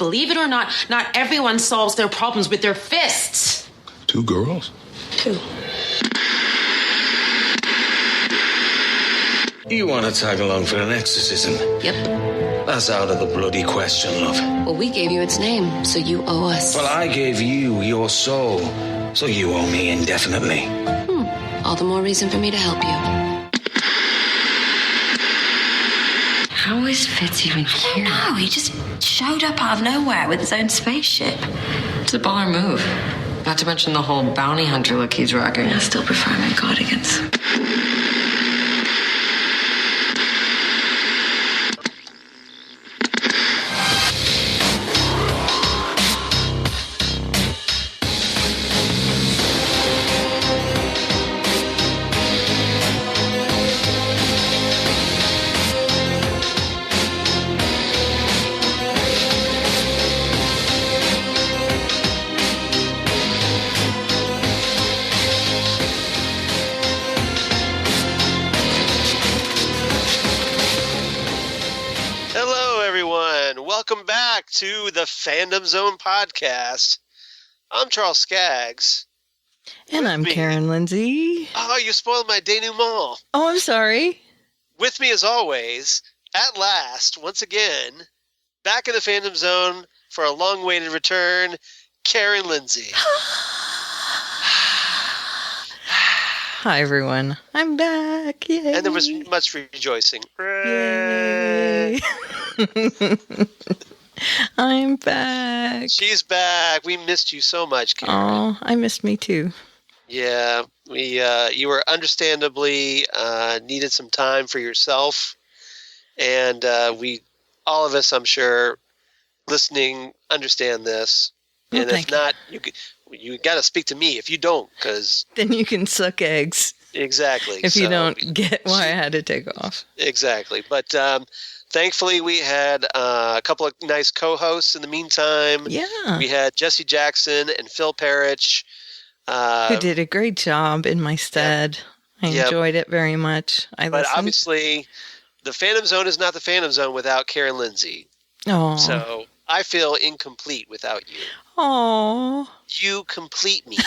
believe it or not everyone solves their problems with their fists. 2 girls? 2. You want to tag along for an exorcism? Yep. That's out of the bloody question, love. Well, we gave you its name, so you owe us. Well, I gave you your soul, so you owe me indefinitely. All the more reason for me to help you. How is Fitz even here? No, he just showed up out of nowhere with his own spaceship. It's a baller move. Not to mention the whole bounty hunter look he's rocking. I still prefer my cardigans. Welcome back to the Fandom Zone podcast. I'm Charles Skaggs. And I'm Karen Lindsay. Oh, you spoiled my denouement. Oh, I'm sorry. With me as always, at last, once again, back in the Fandom Zone for a long-awaited return, Karen Lindsay. Hi, everyone. I'm back. Yay. And there was much rejoicing. Yay. I'm back. She's back. We missed you so much, Karen. Oh, I missed me too. Yeah, you were understandably needed some time for yourself, and all of us, I'm sure, listening, understand this. And if not, you got to speak to me if you don't, because then you can suck eggs. Exactly. If you don't get why I had to take off. Exactly, but. Thankfully, we had a couple of nice co-hosts in the meantime. Yeah. We had Jesse Jackson and Phil Parrish. Who did a great job in my stead. Yep. I enjoyed it very much. But obviously, the Phantom Zone is not the Phantom Zone without Karen Lindsay. Oh. So I feel incomplete without you. Oh. You complete me.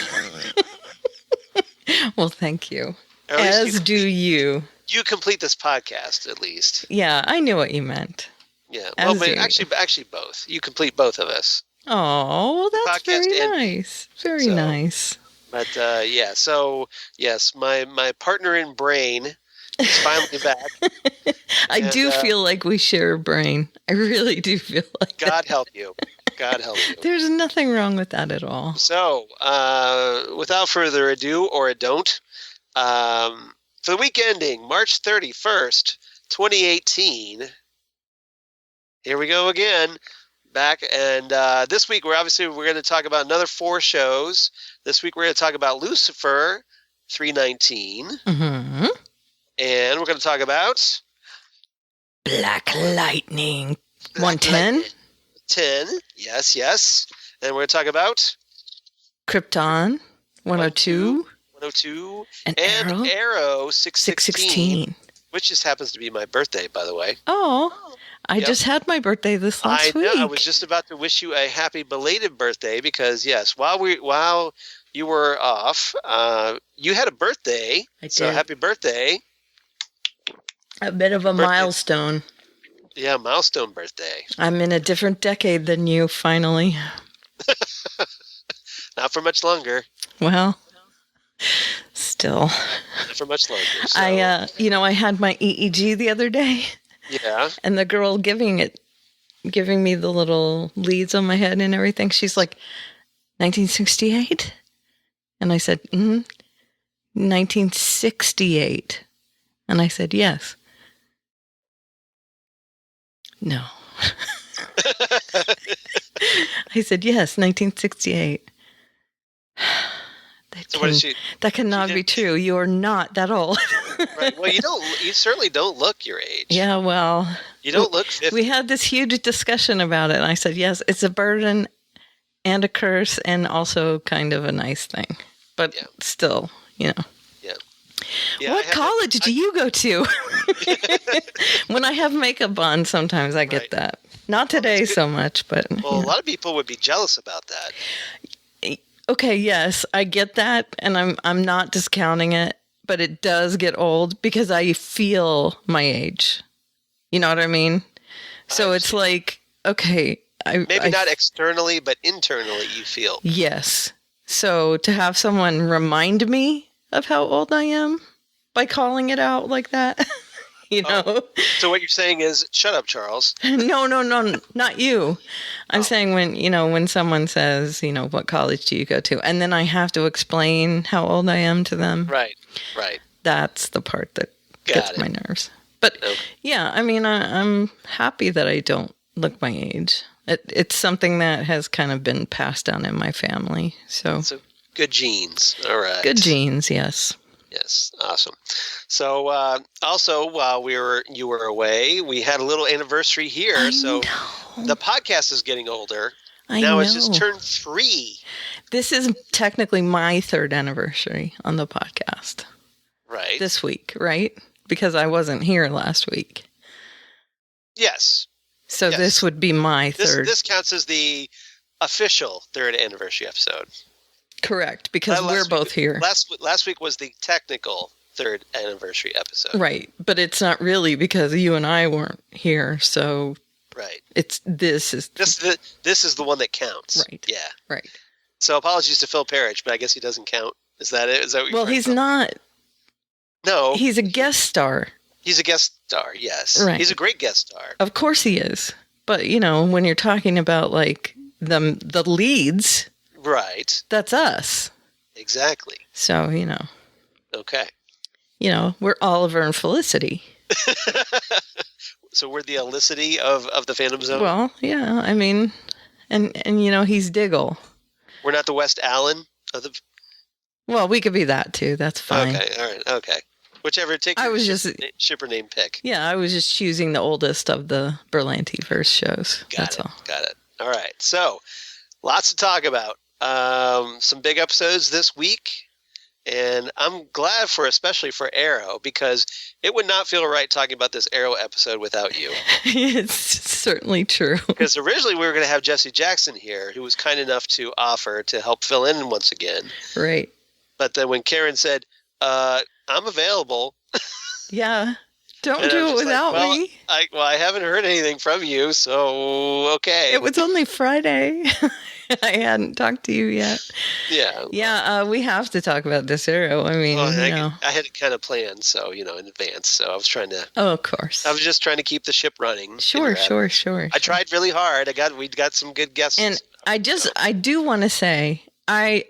Well, thank you. As do you. You complete this podcast, at least. Yeah, I knew what you meant. Yeah, well, but actually, both. You complete both of us. Oh, well, that's very nice. Very nice. But yeah, so yes, my partner in brain is finally back. I do feel like we share a brain. I really do feel like God help you. God help you. There's nothing wrong with that at all. So, without further ado, or a don't. For the week ending March 31st, 2018, here we go again, back, and this week we're going to talk about another 4 shows. This week we're going to talk about Lucifer, 319, mm-hmm. And we're going to talk about Black Lightning, 110. 10, yes, and we're going to talk about Krypton, 102. 102, and Arrow 616, which just happens to be my birthday, by the way. Oh, I just had my birthday this last week. I was just about to wish you a happy belated birthday because, yes, while you were off, you had a birthday. I did. So happy birthday. A bit of a milestone. Yeah, milestone birthday. I'm in a different decade than you, finally. Not for much longer. Well... Still. Not for much longer. So. I had my EEG the other day. Yeah. And the girl giving me the little leads on my head and everything, she's like, 1968? And I said, 1968. And I said, yes. No. I said, yes, 1968. That cannot be true. You are not that old. Right. Well, you certainly don't look your age. Yeah, well. You don't look 50. We had this huge discussion about it, and I said, yes, it's a burden and a curse and also kind of a nice thing. But still, Yeah. Yeah, What college do you go to? When I have makeup on, sometimes I get Right. that. Not today so much, but Well, yeah. a lot of people would be jealous about that. Okay, yes, I get that, and I'm not discounting it, but it does get old because I feel my age. You know what I mean? So it's like, okay, Maybe not externally, but internally you feel. Yes. So to have someone remind me of how old I am by calling it out like that, you know? So what you're saying is, shut up, Charles. No, not you. I'm saying when someone says, what college do you go to? And then I have to explain how old I am to them. Right. That's the part that Got gets it. my nerves. But Okay. yeah, I mean, I'm happy that I don't look my age. It's something that has kind of been passed down in my family. So Good genes. All right. good genes, yes. Yes, awesome. So also, while you were away, we had a little anniversary here. I so know. the podcast is getting older. I Now know. it's just turned 3. This is technically my 3rd anniversary on the podcast Right. this week, right? Because I wasn't here last week. Yes. So Yes. this would be my third. This counts as the official 3rd anniversary episode. Correct, because Last we're week- both here. Last week was the technical 3rd anniversary episode. Right, but it's not really because you and I weren't here. So Right. this is This is the one that counts. Right. Yeah. right. So apologies to Phil Parrish, but I guess he doesn't count. Is that it? Is that what you're Well, trying he's to- not. No, He's a guest star. he's a guest star. Yes. Right. He's a great guest star. Of course he is. But when you're talking about like the leads, Right. that's us. Exactly. So Okay. we're Oliver and Felicity. So we're the Elicity of the Phantom Zone. Well, yeah, I mean, and he's Diggle. We're not the West Allen of the. Well, we could be that too. That's fine. Okay. All right. Okay. Whichever. Take. I your was shipper name pick. Yeah, I was just choosing the oldest of the Berlanti verse shows. That's all. Got it. All right. So, lots to talk about. Some big episodes this week, and I'm glad especially for Arrow, because it would not feel right talking about this Arrow episode without you. It's certainly true. Because originally we were going to have Jesse Jackson here, who was kind enough to offer to help fill in once again. Right. But then when Karen said, I'm available. Yeah. Don't And I do was it just without like, me. I haven't heard anything from you, so okay. It was only Friday. I hadn't talked to you yet. Yeah. Yeah, we have to talk about this Arrow. I mean, Well, I had it kind of planned, so, in advance. So I was Oh, of course. I was just trying to keep the ship running. Sure. I tried really hard. We got some good guests. And I do want to say, I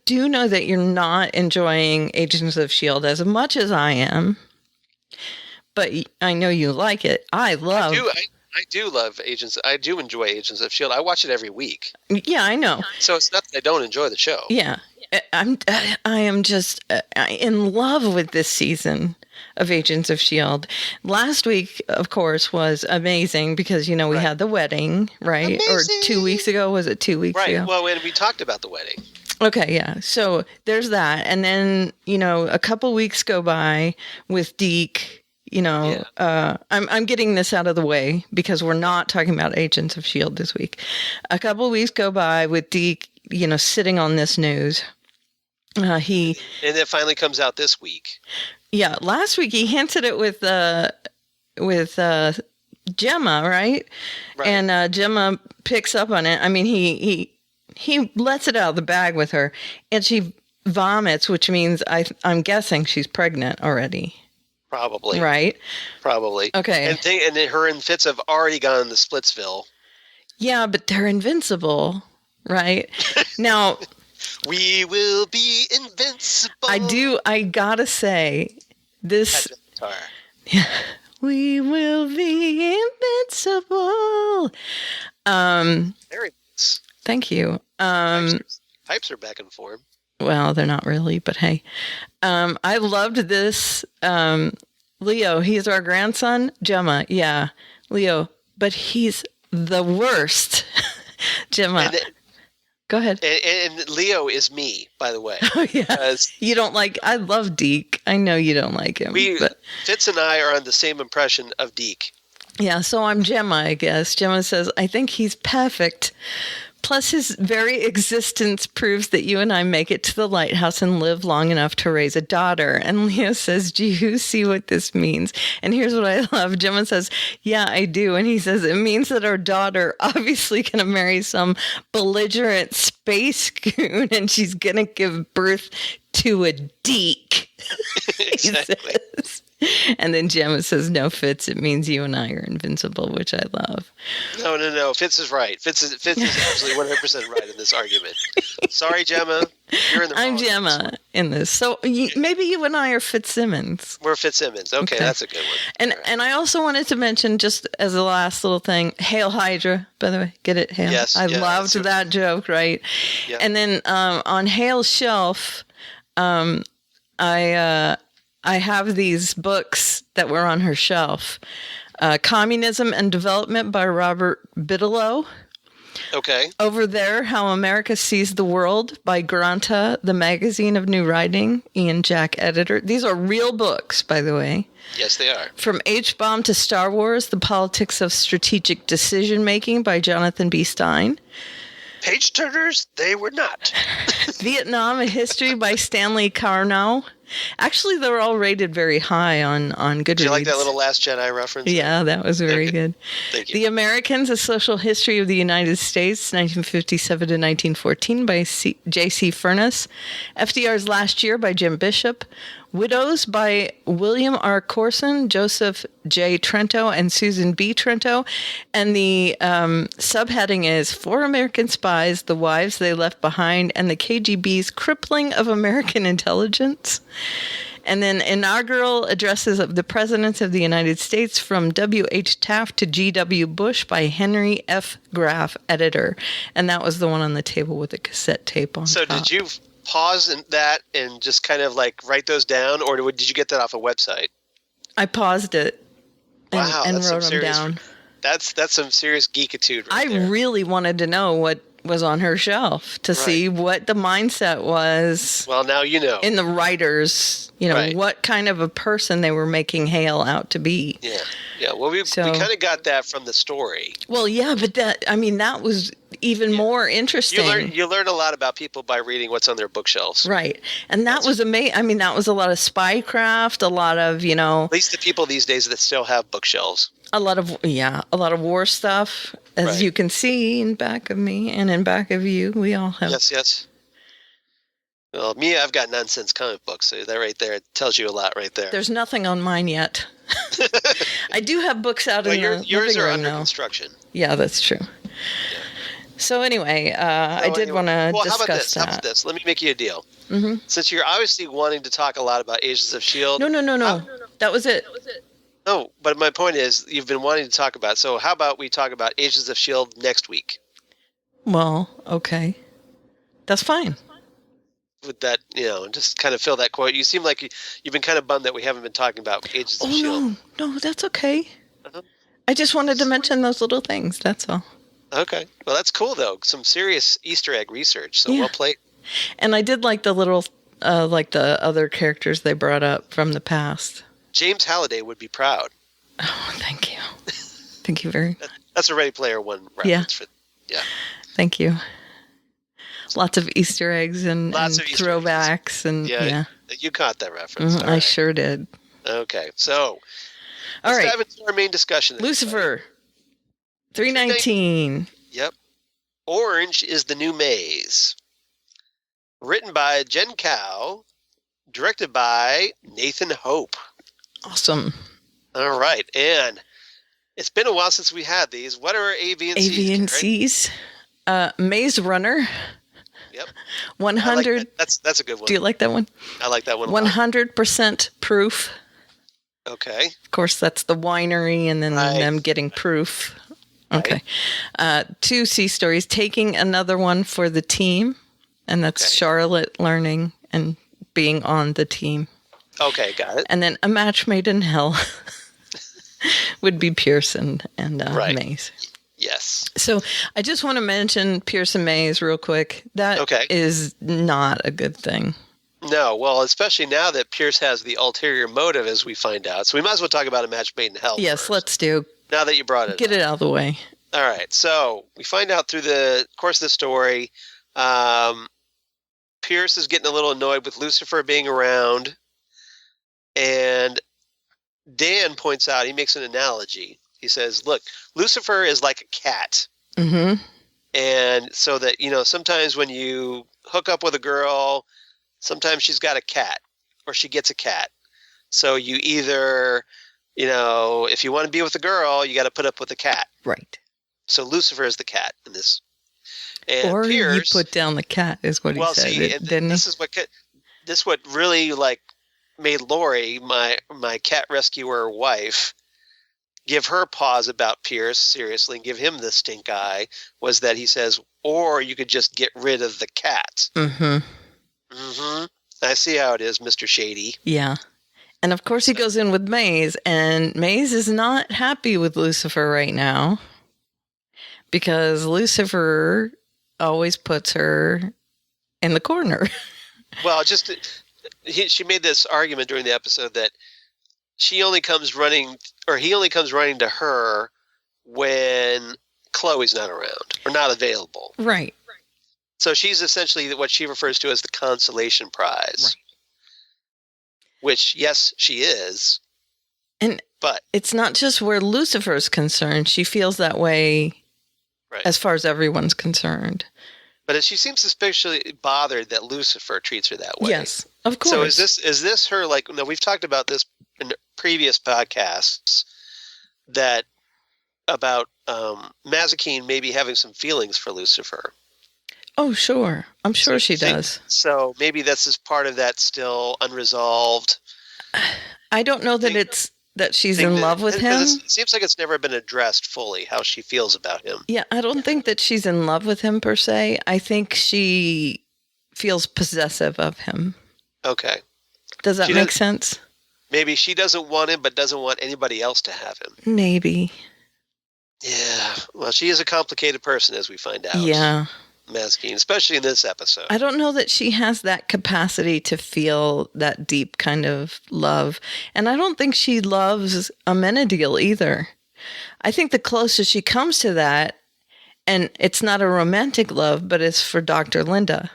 do know that you're not enjoying Agents of S.H.I.E.L.D. as much as I am, but I know you like it. I do love Agents. I do enjoy Agents of S.H.I.E.L.D. I watch it every week. Yeah, I know. So it's not that I don't enjoy the show. Yeah. I am just in love with this season of Agents of S.H.I.E.L.D. Last week, of course, was amazing because, we Right. had the wedding, right? Amazing. Or 2 weeks ago. Was it 2 weeks Right. ago? Well, and we talked about the wedding. Okay, yeah. So there's that. And then, a couple weeks go by with Deke. I'm getting this out of the way because we're not talking about Agents of S.H.I.E.L.D. this week. A couple weeks go by with Deke, sitting on this news. And it finally comes out this week. Yeah, last week he hinted it with Gemma, right? Right. And Gemma picks up on it. I mean, he lets it out of the bag with her, and she vomits, which means I'm guessing she's pregnant already. Probably. Right? Probably. Okay. And her and Fitz have already gone to Splitsville. Yeah, but they're invincible, right? Now, We will be invincible. I gotta say, this, Guitar. we will be invincible. Very nice. Thank you. Pipes are back in form. Well, they're not really, but hey. I loved this. Leo, he's our grandson. Gemma, yeah. Leo, but he's the worst. Gemma. Go ahead. And Leo is me, by the way. Oh, yeah. You don't like... I love Deke. I know you don't like him. Fitz and I are on the same impression of Deke. Yeah, so I'm Gemma, I guess. Gemma says, I think he's perfect. Plus, his very existence proves that you and I make it to the lighthouse and live long enough to raise a daughter. And Leo says, do you see what this means? And here's what I love. Gemma says, yeah, I do. And he says, it means that our daughter obviously going to marry some belligerent space goon, and she's going to give birth to a Deke. Exactly. And then Gemma says, no, Fitz, it means you and I are invincible, which I love. No. Fitz is right. Fitz is absolutely 100% right in this argument. Sorry, Gemma. You're in the wrong. I'm Gemma in this. So maybe you and I are Fitzsimmons. We're Fitzsimmons. Okay, that's a good one. And I also wanted to mention, just as a last little thing, Hail Hydra, by the way. Get it, Hail? Yes. I loved that joke, right? Yeah. And then on Hail's shelf, I have these books that were on her shelf. Communism and Development by Robert Bigelow. Okay. Over there, How America Sees the World by Granta, the Magazine of New Writing, Ian Jack editor. These are real books, by the way. Yes, they are. From H-Bomb to Star Wars, The Politics of Strategic Decision Making by Jonathan B. Stein. Page turners, they were not. Vietnam, A History by Stanley Carnow. Actually, they're all rated very high on Goodreads. Did you like that little Last Jedi reference? Yeah, that was very good. Thank you. The Americans, A Social History of the United States, 1957 to 1914 by J.C. Furness. FDR's Last Year by Jim Bishop. Widows by William R. Corson, Joseph J. Trento, and Susan B. Trento. And the subheading is For American Spies, the Wives They Left Behind, and the KGB's Crippling of American Intelligence. And then Inaugural Addresses of the Presidents of the United States from W.H. Taft to G.W. Bush by Henry F. Graff, editor. And that was the one on the table with the cassette tape on top. Did you pause in that and just kind of like write those down, or did you get that off a website? I paused it and that's wrote them down. That's some serious geekitude right there. I really wanted to know what was on her shelf to see what the mindset was. Well, now you know. In the writers, what kind of a person they were making Hale out to be. Yeah. Yeah. Well, we kind of got that from the story. Well, yeah, but that was even more interesting. You learn a lot about people by reading what's on their bookshelves. Right. And that was amazing. I mean, that was a lot of spycraft, a lot of, At least the people these days that still have bookshelves. A lot of war stuff, as you can see in back of me and in back of you. We all have. Yes. Well, me, I've got nonsense comic books, so that right there tells you a lot right there. There's nothing on mine yet. I do have books out in the yours living are room under now. construction. Yeah, that's true. Yeah. So anyway, I did want to discuss that. How about this? Let me make you a deal. Mm-hmm. Since you're obviously wanting to talk a lot about Agents of S.H.I.E.L.D. No. That was it. No, but my point is, you've been wanting to talk about. So how about we talk about Agents of S.H.I.E.L.D. next week? Well, okay, that's fine. With that, just kind of fill that quote. You seem like you've been kind of bummed that we haven't been talking about Agents of S.H.I.E.L.D. No, that's okay. Uh-huh. I just wanted to mention those little things. That's all. Okay. Well, that's cool though. Some serious Easter egg research. So well played. And I did like the little, like the other characters they brought up from the past. James Halliday would be proud. Oh, thank you. Thank you very much. That's a Ready Player One reference. Yeah. Thank you. Lots of Easter eggs and throwbacks. And you caught that reference. I sure did. Okay. So, let's dive into our main discussion. Lucifer. 319. Yep. Orange is the New Maze. Written by Jen Cow. Directed by Nathan Hope. Awesome. All right. And it's been a while since we had these. What are A, B, and C's? A, B, and C's. Maze Runner. Yep. 100. Like that. That's a good one. Do you like that one? I like that one. 100% proof. Okay. Of course, that's the winery and then them getting proof. Okay. 2 C stories. Taking Another One for the Team. And that's Charlotte learning and being on the team. Okay, got it. And then A Match Made in Hell would be Pearson and Maze. Yes. So I just want to mention Pierce and Mays real quick. That is not a good thing. No, well, especially now that Pierce has the ulterior motive, as we find out. So we might as well talk about A Match Made in Hell. Yes, first. let's do. Now that you brought it Get up. it out of the way. All right. So we find out through the course of the story, Pierce is getting a little annoyed with Lucifer being around. And Dan points out, he makes an analogy. He says, look, Lucifer is like a cat. Mm-hmm. And so that, sometimes when you hook up with a girl, sometimes she's got a cat or she gets a cat. So you either, if you want to be with a girl, you got to put up with the cat. Right. So Lucifer is the cat in this. And or Pierce, you put down the cat is what he said, didn't he? This what really made Lori, my cat rescuer wife, give her pause about Pierce seriously and give him the stink eye was that he says, or you could just get rid of the cat. Mm-hmm. Mm-hmm. I see how it is, Mr. Shady. Yeah. And of course he goes in with Maze, and Maze is not happy with Lucifer right now because Lucifer always puts her in the corner. Well, she made this argument during the episode that he only comes running to her when Chloe's not around or not available. Right. So she's essentially what she refers to as the consolation prize. Right. Which, yes, she is. But it's not just where Lucifer's concerned. She feels that way as far as everyone's concerned. But she seems especially bothered that Lucifer treats her that way. Yes, of course. So is this her, now we've talked about this in previous podcasts about Mazikeen maybe having some feelings for Lucifer. Oh, sure. I'm sure she does. So maybe this is part of that still unresolved. I don't know that that she's in love with him. It seems like it's never been addressed fully how she feels about him. Yeah, I don't think that she's in love with him per se. I think she feels possessive of him. Okay. Does that make sense? Maybe she doesn't want him, but doesn't want anybody else to have him. Maybe. Yeah. Well, she is a complicated person, as we find out. Yeah. Mazikeen, especially in this episode. I don't know that she has that capacity to feel that deep kind of love. And I don't think she loves Amenadiel either. I think the closest she comes to that, and it's not a romantic love, but it's for Dr. Linda.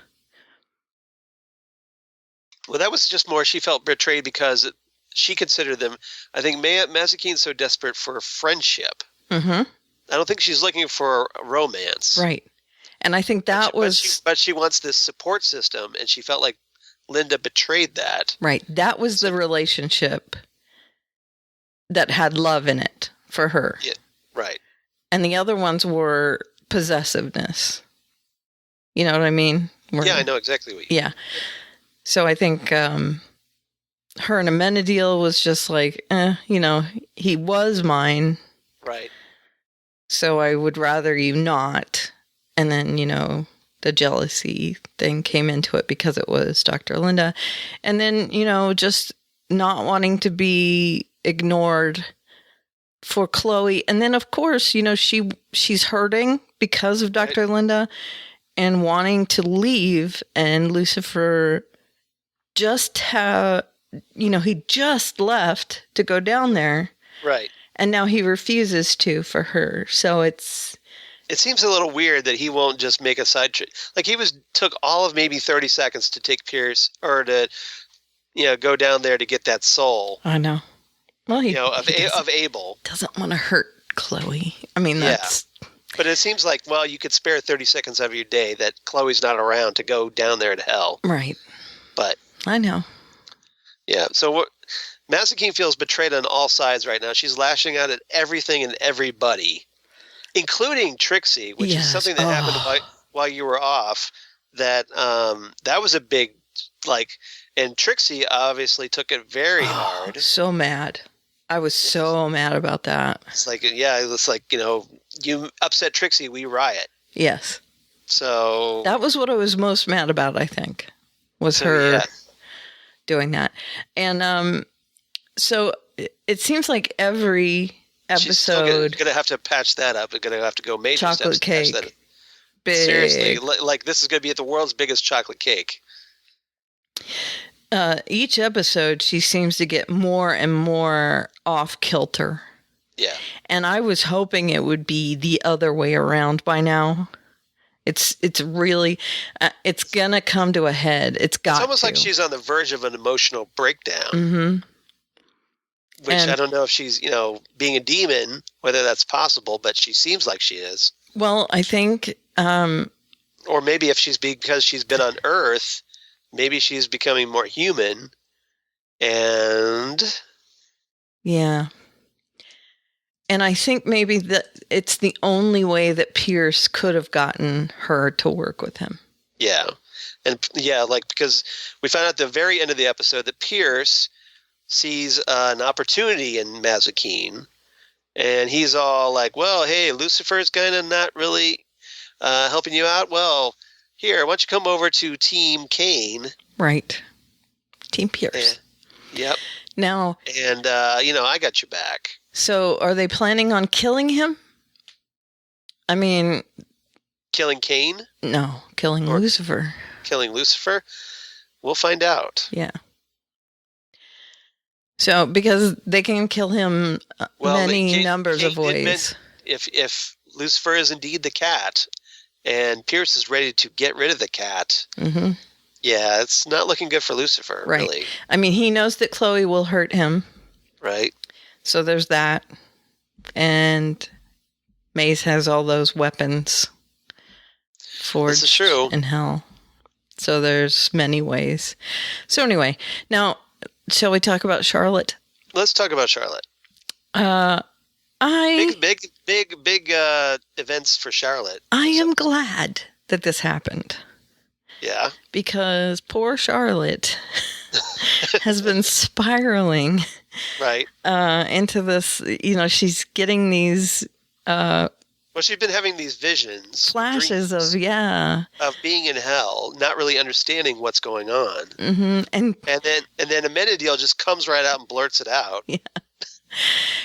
Well, that was just more she felt betrayed because she considered them. I think Mazikeen's so desperate for friendship. Mm-hmm. I don't think she's looking for romance. Right. And I think that But she wants this support system, and she felt like Linda betrayed that. Right. That was the relationship that had love in it for her. Yeah. Right. And the other ones were possessiveness. You know what I mean? Yeah, I know exactly what you mean. Yeah. So I think her and Amenadiel was just like, he was mine. Right. So I would rather you not. And then, the jealousy thing came into it because it was Dr. Linda. And then, just not wanting to be ignored for Chloe. And then, of course, she's hurting because of Dr. Right. Linda and wanting to leave. And Lucifer he just left to go down there. Right. And now he refuses to for her. So it seems a little weird that he won't just make a side trip. Like took all of maybe 30 seconds to take Pierce or to, go down there to get that soul. I know. Well, he of Abel. Doesn't want to hurt Chloe. I mean, that's. Yeah. But it seems like, you could spare 30 seconds of your day that Chloe's not around to go down there to hell. Right. But. I know. Yeah. So Mazikeen feels betrayed on all sides right now. She's lashing out at everything and everybody, including Trixie, which is something that happened while you were off. That was a big, and Trixie obviously took it very hard. So mad. I was so mad about that. It's like, you upset Trixie, we riot. Yes. So. That was what I was most mad about, I think, was her doing that. And so it seems like every She's still episode. gonna have to patch that up. We're gonna have to go major Chocolate steps to patch that cake. up. Big. Seriously, like this is gonna be at the world's biggest chocolate cake. Each episode, she seems to get more and more off kilter. Yeah. And I was hoping it would be the other way around by now. It's really, it's gonna come to a head. It's almost like she's on the verge of an emotional breakdown. Mm-hmm. Which I don't know if she's, being a demon, whether that's possible, but she seems like she is. Well, I think, or maybe if because she's been on Earth, maybe she's becoming more human, and yeah. And I think maybe that it's the only way that Pierce could have gotten her to work with him. Yeah. And yeah, because we found out at the very end of the episode that Pierce sees an opportunity in Mazikeen, and he's all like, well, hey, Lucifer's kind of not really helping you out. Well, here, why don't you come over to Team Kane? Right. Team Pierce. Yep. Now. And, I got your back. So are they planning on killing him? I mean... Killing Kane? No, killing Lucifer. Killing Lucifer? We'll find out. Yeah. So, because they can kill him many numbers of ways. If Lucifer is indeed the cat, and Pierce is ready to get rid of the cat, mm-hmm. Yeah, it's not looking good for Lucifer, right. Really. I mean, he knows that Chloe will hurt him. Right. So there's that. And Maze has all those weapons forged this is true. in hell. So there's many ways. So anyway, now, shall we talk about Charlotte? Let's talk about Charlotte. Big events for Charlotte. I am glad that this happened. Yeah. Because poor Charlotte has been spiraling right into this, she's getting these she's been having these visions, flashes of being in hell, not really understanding what's going on. Mm-hmm. And then Amenadiel just comes right out and blurts it out. Yeah.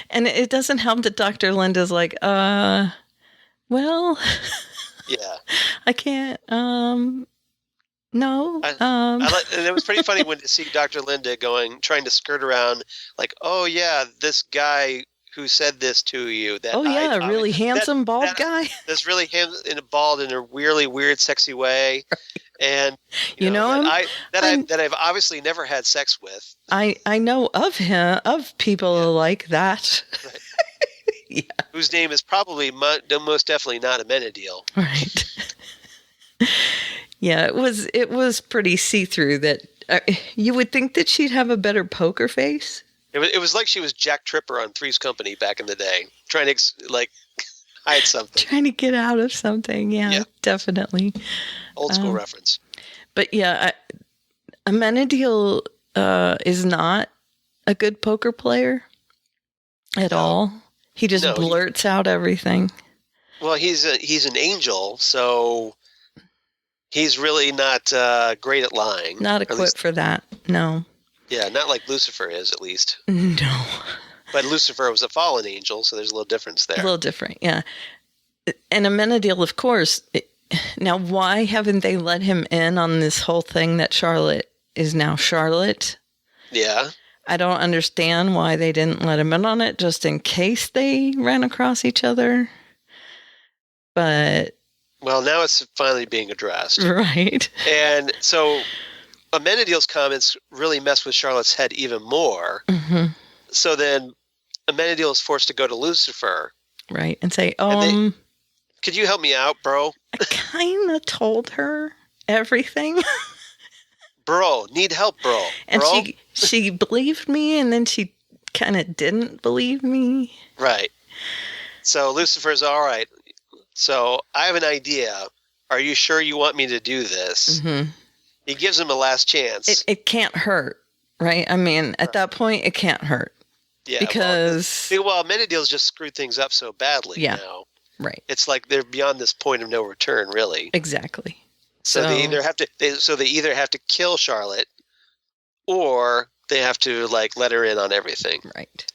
And it doesn't help that Dr. Linda's like, well, yeah, I can't, no. And it was pretty funny to see Dr. Linda trying to skirt around, like, oh yeah, this guy who said this to you. Really handsome bald guy. This really bald in a really weird, sexy way, and you know him? that I've obviously never had sex with. I know of him, of people like that. Right. Yeah. Whose name is probably most definitely not Amenadiel. Right. Yeah, it was pretty see-through that you would think that she'd have a better poker face. It was like she was Jack Tripper on Three's Company back in the day, trying to hide something. Trying to get out of something, yeah. Definitely. Old school reference. But yeah, Amenadiel is not a good poker player at all. He just blurts out everything. Well, he's an angel, so he's really not great at lying. Not equipped for that, no. Yeah, not like Lucifer is, at least. No. But Lucifer was a fallen angel, so there's a little difference there. A little different, yeah. And Amenadiel, of course. Now, why haven't they let him in on this whole thing that Charlotte is now Charlotte? Yeah. I don't understand why they didn't let him in on it, just in case they ran across each other. But... Well, now it's finally being addressed. Right. And so... Amenadiel's comments really mess with Charlotte's head even more. Mm-hmm. So then Amenadiel is forced to go to Lucifer. Right. And say, could you help me out, bro? I kind of told her everything. Bro, need help, bro. And she believed me, and then she kind of didn't believe me. Right. So Lucifer's all right. So I have an idea. Are you sure you want me to do this? Mm-hmm. He gives him a last chance. It can't hurt, right? I mean, at that point, it can't hurt. Yeah. Because... Well, Amenadiel's just screwed things up so badly now. Right. It's like they're beyond this point of no return, really. Exactly. So they either have to kill Charlotte, or they have to let her in on everything. Right.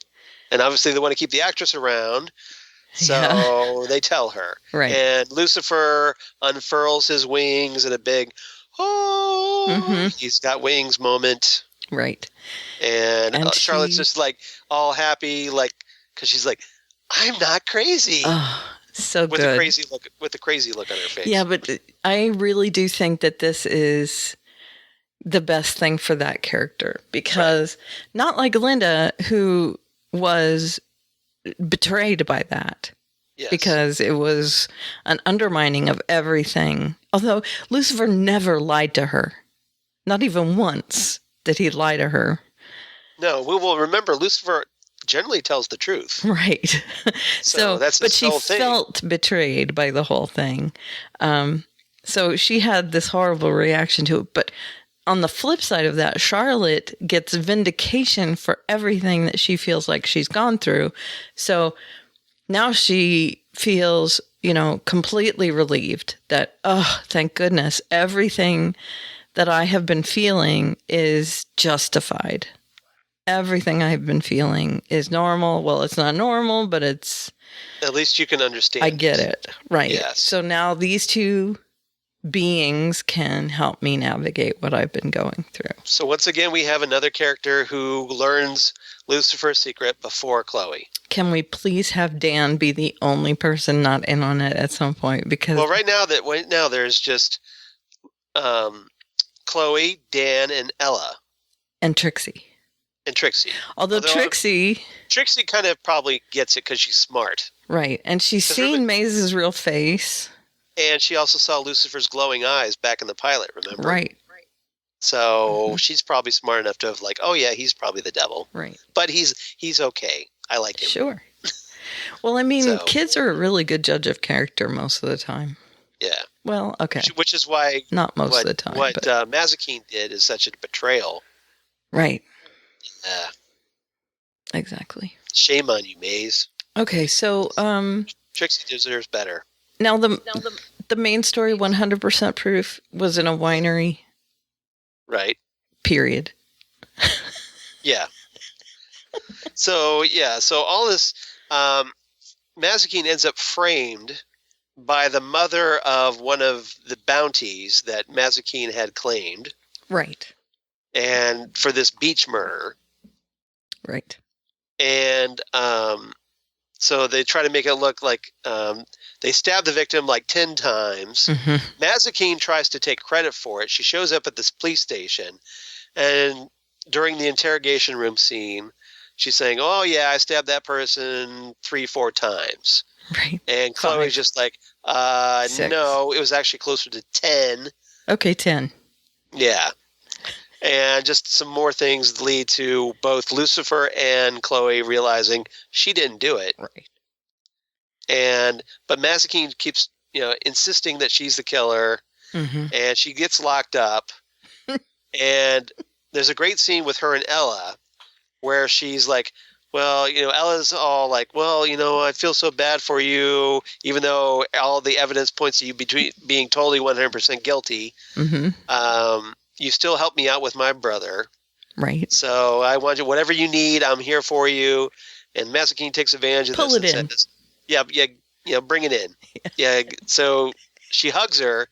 And obviously they want to keep the actress around, so they tell her. Right. And Lucifer unfurls his wings in a big, he's got wings moment. Right. And Charlotte's just like all happy, like, because she's like, I'm not crazy. Oh, so with good. With a crazy look on her face. Yeah, but I really do think that this is the best thing for that character, because not like Linda, who was betrayed by that. Yes. Because it was an undermining of everything. Although Lucifer never lied to her. Not even once did he lie to her. No, we will remember Lucifer generally tells the truth. Right. So that's but his she whole thing. felt betrayed by the whole thing. So she had this horrible reaction to it. But on the flip side of that, Charlotte gets vindication for everything that she feels like she's gone through. So now she feels, completely relieved that, oh, thank goodness, everything that I have been feeling is justified. Everything I've been feeling is normal. Well, it's not normal, but it's... At least you can understand. I get it. Right. Yes. So now these two beings can help me navigate what I've been going through. So once again, we have another character who learns Lucifer's secret before Chloe. Can we please have Dan be the only person not in on it at some point? Because right now there's just Chloe, Dan, and Ella. And Trixie. Although Trixie kind of probably gets it because she's smart. Right. And she's seen Maze's real face. And she also saw Lucifer's glowing eyes back in the pilot, remember? Right. So she's probably smart enough to have oh yeah, he's probably the devil. Right. But he's okay. I like him. Sure. Well, I mean, kids are a really good judge of character most of the time. Yeah. Well, okay. Which is why... Not most of the time. What Mazikeen did is such a betrayal. Right. Yeah. Exactly. Shame on you, Maze. Okay, so... Trixie deserves better. Now, the main story, 100% proof, was in a winery. Right. Period. Yeah. So all this... Mazikeen ends up framed by the mother of one of the bounties that Mazikeen had claimed. Right. And for this beach murder. Right. And so they try to make it look like they stab the victim 10 times. Mm-hmm. Mazikeen tries to take credit for it. She shows up at this police station, and during the interrogation room scene, she's saying, "Oh yeah, I stabbed that person 3-4 times." Right. And Chloe's just like, no, it was actually closer to 10. Okay, 10. Yeah. And just some more things lead to both Lucifer and Chloe realizing she didn't do it. Right. But Mazikeen keeps, insisting that she's the killer, and she gets locked up. And there's a great scene with her and Ella where she's like, well, Ella's all like, well, I feel so bad for you, even though all the evidence points to you being totally 100% guilty. Mm-hmm. You still help me out with my brother. Right. So I want you, whatever you need, I'm here for you. And Mazikeen takes advantage of this. Pull it and in. says, yeah, bring it in. Yeah. So she hugs her.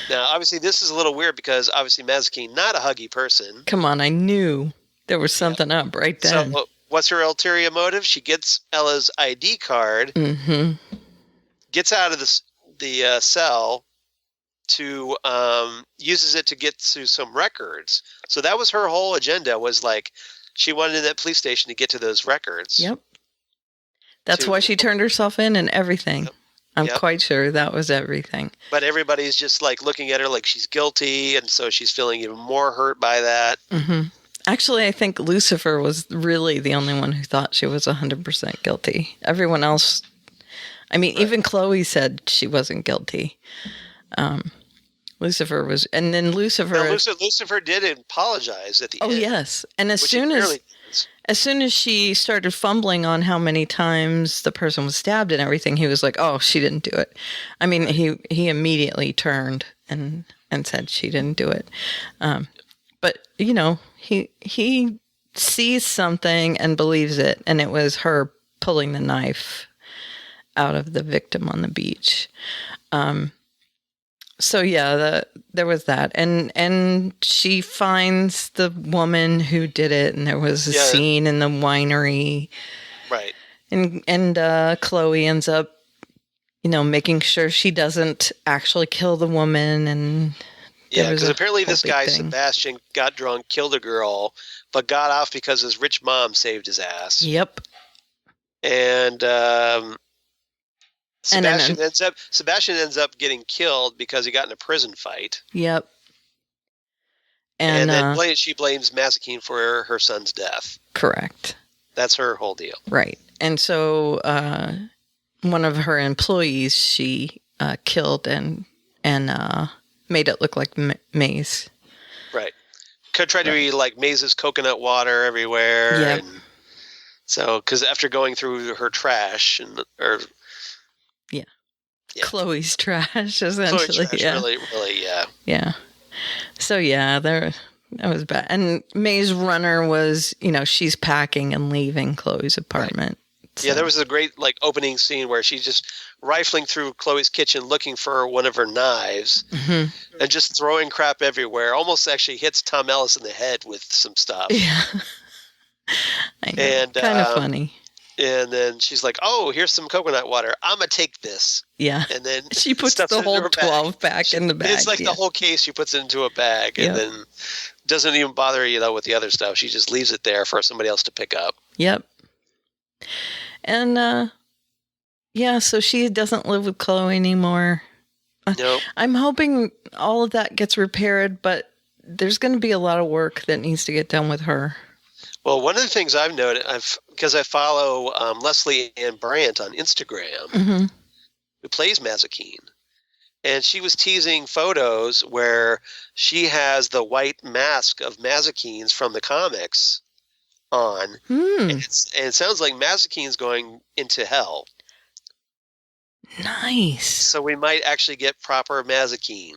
Now, obviously, this is a little weird because obviously Mazikeen, not a huggy person. Come on, I knew there was something up right then. So what's her ulterior motive? She gets Ella's ID card, gets out of the cell, to uses it to get to some records. So that was her whole agenda, was she wanted in that police station to get to those records. Yep. That's why she turned herself in and everything. Yep. I'm quite sure that was everything. But everybody's just looking at her like she's guilty, and so she's feeling even more hurt by that. Mm-hmm. Actually, I think Lucifer was really the only one who thought she was 100% guilty. Everyone else, even Chloe said she wasn't guilty. Lucifer was, and then Lucifer did apologize at the end. Oh yes, and as soon as she started fumbling on how many times the person was stabbed and everything, he was like, "Oh, she didn't do it." He immediately turned and said she didn't do it. But he sees something and believes it, and it was her pulling the knife out of the victim on the beach. So yeah, there was that, and she finds the woman who did it, and there was a scene in the winery, right? And Chloe ends up, making sure she doesn't actually kill the woman, and because apparently this guy Sebastian got drunk, killed a girl, but got off because his rich mom saved his ass. Yep. And Sebastian ends up getting killed because he got in a prison fight. Yep. And then she blames Mazikeen for her son's death. Correct. That's her whole deal. Right. And so one of her employees she killed and made it look like Maze. Right. Could try to be like Maze's coconut water everywhere. Yep. And so, because after going through her trash Chloe's trash, essentially. Really, Yeah. So that was bad. And May's runner was, she's packing and leaving Chloe's apartment. Right. So. Yeah, there was a great opening scene where she's just rifling through Chloe's kitchen looking for one of her knives and just throwing crap everywhere. Almost actually hits Tom Ellis in the head with some stuff. Yeah. I know. And kind of funny. And then she's like, "Oh, here's some coconut water. I'm gonna take this." Yeah. And then she puts the whole 12 pack in the bag. It's like the whole case. She puts it into a bag, and then doesn't even bother with the other stuff. She just leaves it there for somebody else to pick up. Yep. And so she doesn't live with Chloe anymore. Nope. I'm hoping all of that gets repaired, but there's going to be a lot of work that needs to get done with her. Well, one of the things I've noted, because I follow Leslie Ann Brandt on Instagram, who plays Mazikeen, and she was teasing photos where she has the white mask of Mazikeen's from the comics on, and it sounds like Mazikeen's going into hell. Nice. So we might actually get proper Mazikeen.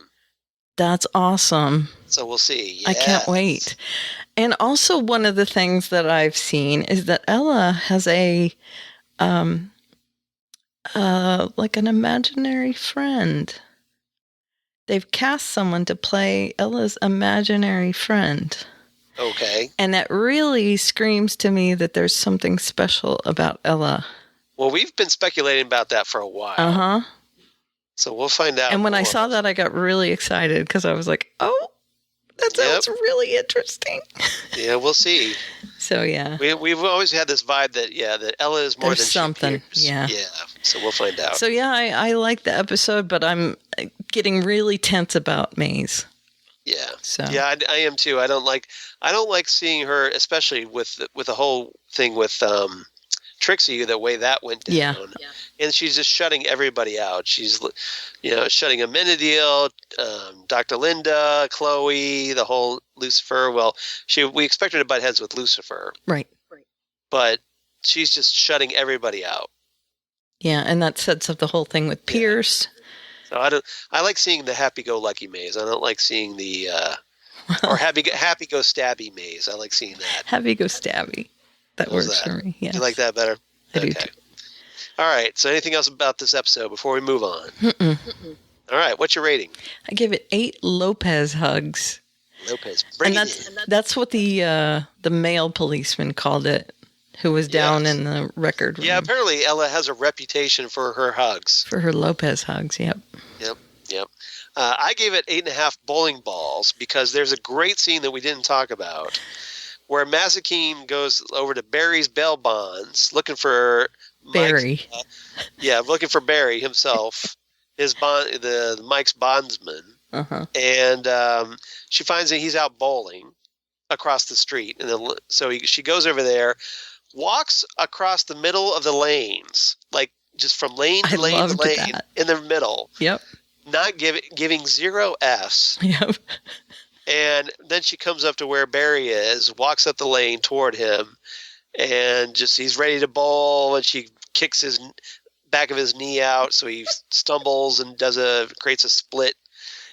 That's awesome. So we'll see. Yes. I can't wait. And also one of the things that I've seen is that Ella has a like an imaginary friend. They've cast someone to play Ella's imaginary friend. Okay. And that really screams to me that there's something special about Ella. Well, we've been speculating about that for a while. Uh-huh. So we'll find out. And when I saw that, I got really excited because I was like, oh, that sounds really interesting. Yeah, we'll see. So, yeah. We've always had this vibe that Ella is more than something. She appears. Yeah. Yeah. So we'll find out. So, yeah, I like the episode, but I'm getting really tense about Maze. Yeah. So. Yeah, I am too. I don't like seeing her, especially with the whole thing with Trixie, the way that went down. Yeah. And she's just shutting everybody out. She's, shutting Amenadiel, Dr. Linda, Chloe, the whole Lucifer. Well, we expect her to butt heads with Lucifer. Right. But she's just shutting everybody out. Yeah, and that sets up the whole thing with Pierce. So I like seeing the happy-go-lucky Maze. I don't like seeing the or happy-go-stabby Maze. I like seeing that. Happy-go-stabby. That works for me. Yes. Do you like that better? I do too. All right. So anything else about this episode before we move on? Mm-mm. All right. What's your rating? I give it 8 Lopez hugs. Lopez. And that's what the male policeman called it, who was down in the record room. Yeah, apparently Ella has a reputation for her hugs. For her Lopez hugs, yep. Yep. I gave it 8.5 bowling balls because there's a great scene that we didn't talk about where Mazikeen goes over to Barry's bail bonds looking for Barry. Looking for Barry himself, Mike's bondsman. Uh-huh. And she finds that he's out bowling across the street. And then, she goes over there, walks across the middle of the lanes, like just from lane to lane to lane in the middle. Yep. Not giving 0 Fs. Yep. And then she comes up to where Barry is, walks up the lane toward him, and he's ready to bowl, and she kicks his back of his knee out, so he stumbles and creates a split.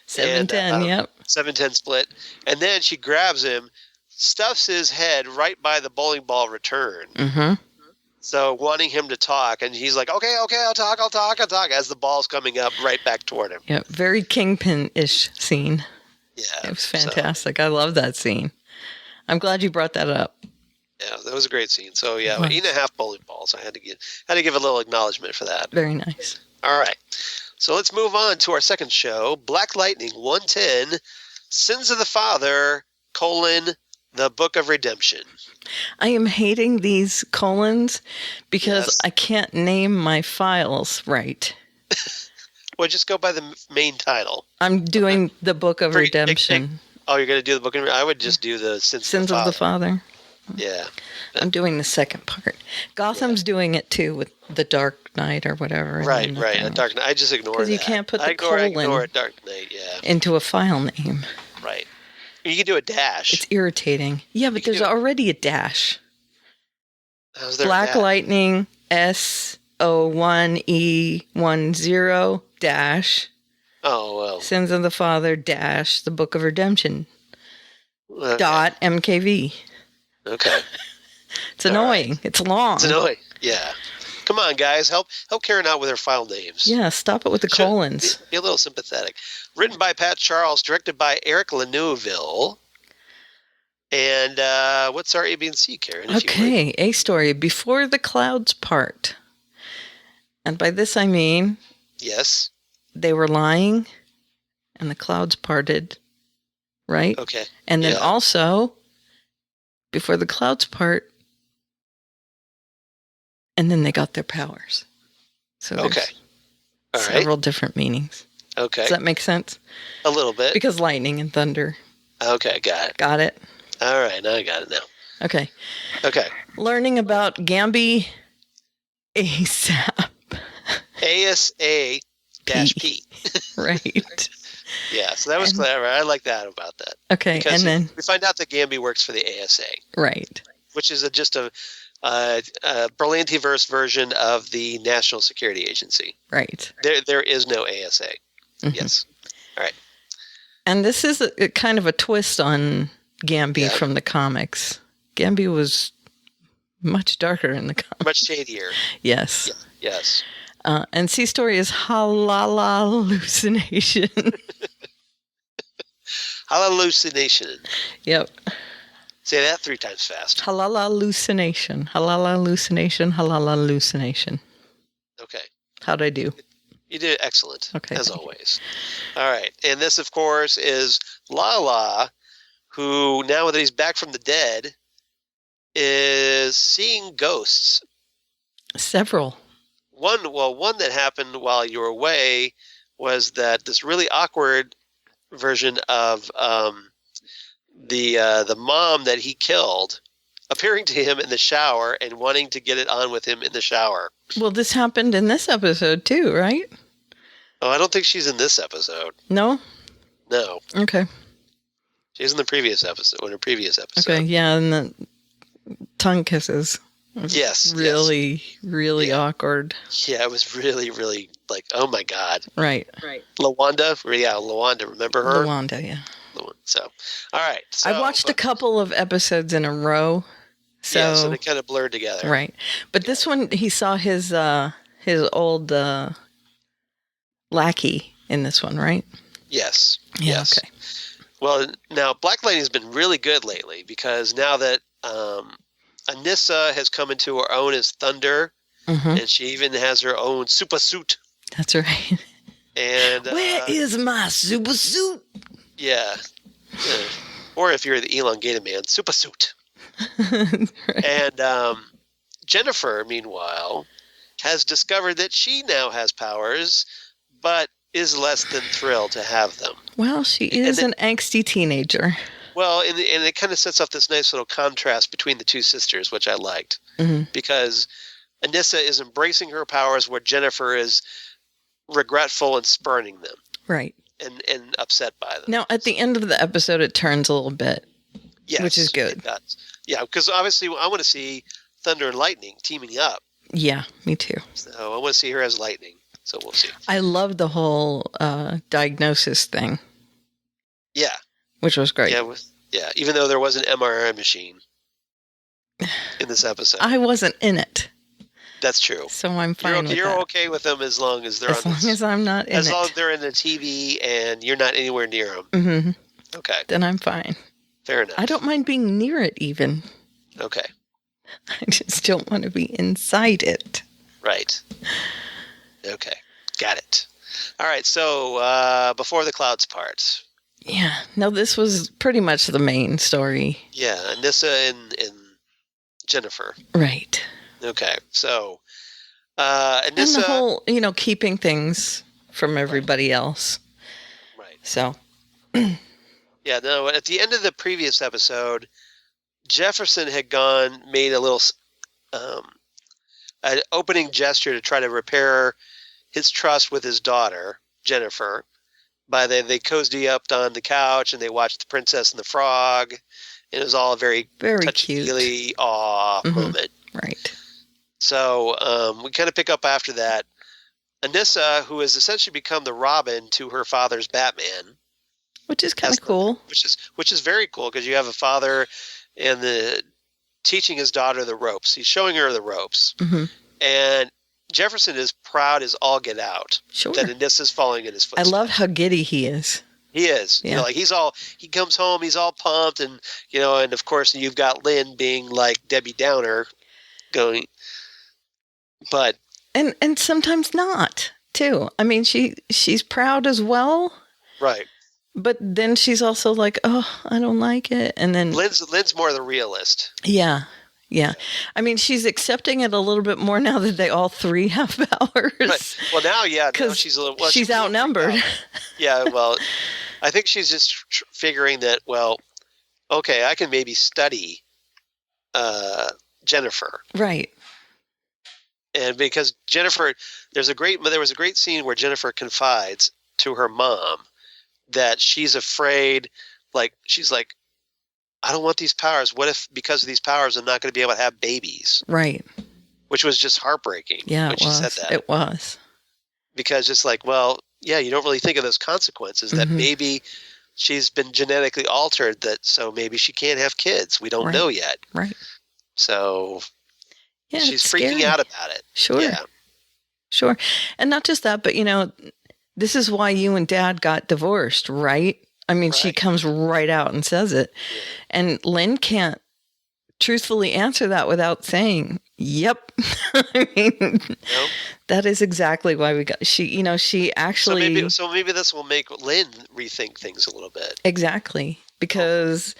7-10, yep. 7-10 split. And then she grabs him, stuffs his head right by the bowling ball return. Mm-hmm. So wanting him to talk, and he's like, okay, I'll talk, as the ball's coming up right back toward him. Yep, very Kingpin-ish scene. Yeah. It was fantastic. I love that scene. I'm glad you brought that up. Yeah, that was a great scene. So yeah, 8.5 bowling balls. I had to give a little acknowledgement for that. Very nice. All right. So let's move on to our second show, Black Lightning 110, Sins of the Father, the Book of Redemption. I am hating these colons because I can't name my files right. Well, just go by the main title. I'm doing the Book of Redemption. You're going to do the Book of Redemption? I would just do the Sins of the Father. Yeah. I'm doing the second part. Gotham's doing it too with the Dark Knight or whatever. Right. A Dark Knight. I just ignore that. Because you can't put the colon ignore it, Dark Knight, into a file name. Right. You can do a dash. It's irritating. Yeah, but there's already a dash. How's there Black a dash? Lightning SO1E10 dash. Oh, well. Sins of the Father dash the Book of Redemption. Dot MKV. Okay. It's annoying. Right. It's long. It's annoying. Yeah. Come on, guys. Help Karen out with her file names. Yeah, stop it with the colons. Be a little sympathetic. Written by Pat Charles, directed by Eric Laneuville. And what's our A, B, and C, Karen? Okay, A story, Before the Clouds Part. And by this I mean... Yes. They were lying, and the clouds parted, right? Okay. And then also, before the clouds part, and then they got their powers. So there's several different meanings. Okay. Does that make sense? A little bit. Because lightning and thunder. Okay, got it. Got it? All right, now I got it now. Okay. Okay. Learning about Gambi ASAP. ASA-P. Right. Yeah, so that was clever. I like that about that. Okay, because and then... we find out that Gambi works for the ASA. Right. Which is just a Berlantiverse version of the National Security Agency. Right. There is no ASA. Mm-hmm. Yes. All right. And this is a kind of a twist on Gambi from the comics. Gambi was much darker in the comics. Much shadier. Yes. Yeah. Yes. And C story is hallucination. Hallucination. Yep. Say that 3 times fast. Hallucination. Hallucination. Okay. How'd I do? You did excellent. Okay. As always. All right. And this, of course, is Lala, who, now that he's back from the dead, is seeing ghosts. Several. One that happened while you were away was that this really awkward version of the mom that he killed appearing to him in the shower and wanting to get it on with him in the shower. Well, this happened in this episode too, right? Oh, I don't think she's in this episode. No? No. Okay. She's in the previous episode. In a previous episode. Okay, yeah, and the tongue kisses. Yes. Really awkward. Yeah, it was really, really like, oh my God. Right. Lawanda? Yeah, Lawanda. Remember her? Lawanda, yeah. So, all right. So, I watched a couple of episodes in a row. So they kind of blurred together. Right. But this one, he saw his old lackey in this one, right? Yes. Yeah, yes. Okay. Well, now Black Lightning has been really good lately because now that Anissa has come into her own as Thunder, and she even has her own super suit. That's right. And where is my super suit? Yeah. Or if you're the elongated man, super suit. Right. And Jennifer, meanwhile, has discovered that she now has powers, but is less than thrilled to have them. Well, she is an angsty teenager. Well, and it kind of sets off this nice little contrast between the two sisters, which I liked. Because Anissa is embracing her powers where Jennifer is regretful and spurning them. Right. And upset by them. Now, at the end of the episode, it turns a little bit. Yes. Which is good. It does. Yeah, because obviously I want to see Thunder and Lightning teaming up. Yeah, me too. So I want to see her as Lightning. So we'll see. I love the whole diagnosis thing. Yeah. Which was great. Yeah, Yeah, even though there was an MRI machine in this episode. I wasn't in it. That's true. So I'm fine with you're that. okay with them as long as they're as on long as I'm not in as it. long as they're in the TV and you're not anywhere near them. Mm-hmm. Okay. Then I'm fine. Fair enough. I don't mind being near it even. Okay. I just don't want to be inside it. Right. Okay. Got it. All right. So before the clouds part. Yeah. No, this was pretty much the main story. Yeah. Anissa and Jennifer. Right. Okay. So And Anissa. the whole, keeping things from everybody else. Right. So. Yeah. No, at the end of the previous episode, Jefferson had made a little an opening gesture to try to repair his trust with his daughter, Jennifer. They cozy up on the couch and they watched The Princess and the Frog. And it was all a very touchy-feely moment. Right. So we kind of pick up after that. Anissa, who has essentially become the Robin to her father's Batman. Which is kind of cool. Which is very cool because you have a father and teaching his daughter the ropes. He's showing her the ropes. Mm-hmm. And Jefferson is proud as all get out. Sure. That Anissa's following in his footsteps. I love how giddy he is. He is. Yeah. He comes home, he's all pumped, and and of course you've got Lynn being like Debbie Downer going, but and sometimes not too. I mean, she's proud as well. Right. But then she's also like, oh, I don't like it. And then Lynn's more the realist. Yeah. I mean, she's accepting it a little bit more now that they all three have powers. Right. Well, now she's a little. Well, she's outnumbered. Yeah. Well, I think she's just figuring that. Well, okay, I can maybe study Jennifer. Right. And because Jennifer, there was a great scene where Jennifer confides to her mom that she's afraid, she's like, I don't want these powers. What if because of these powers I'm not going to be able to have babies? Right. Which was just heartbreaking. Yeah, when she said that. It was. Because it's like, well, yeah, you don't really think of those consequences that maybe she's been genetically altered so maybe she can't have kids. We don't know yet. Right. So yeah, she's freaking out about it. Sure. Yeah. Sure. And not just that, but this is why you and Dad got divorced, right? I mean, she comes right out and says it. Yeah. And Lynn can't truthfully answer that without saying, yep. I mean, that is exactly why we got, she actually. So maybe this will make Lynn rethink things a little bit. Exactly. Because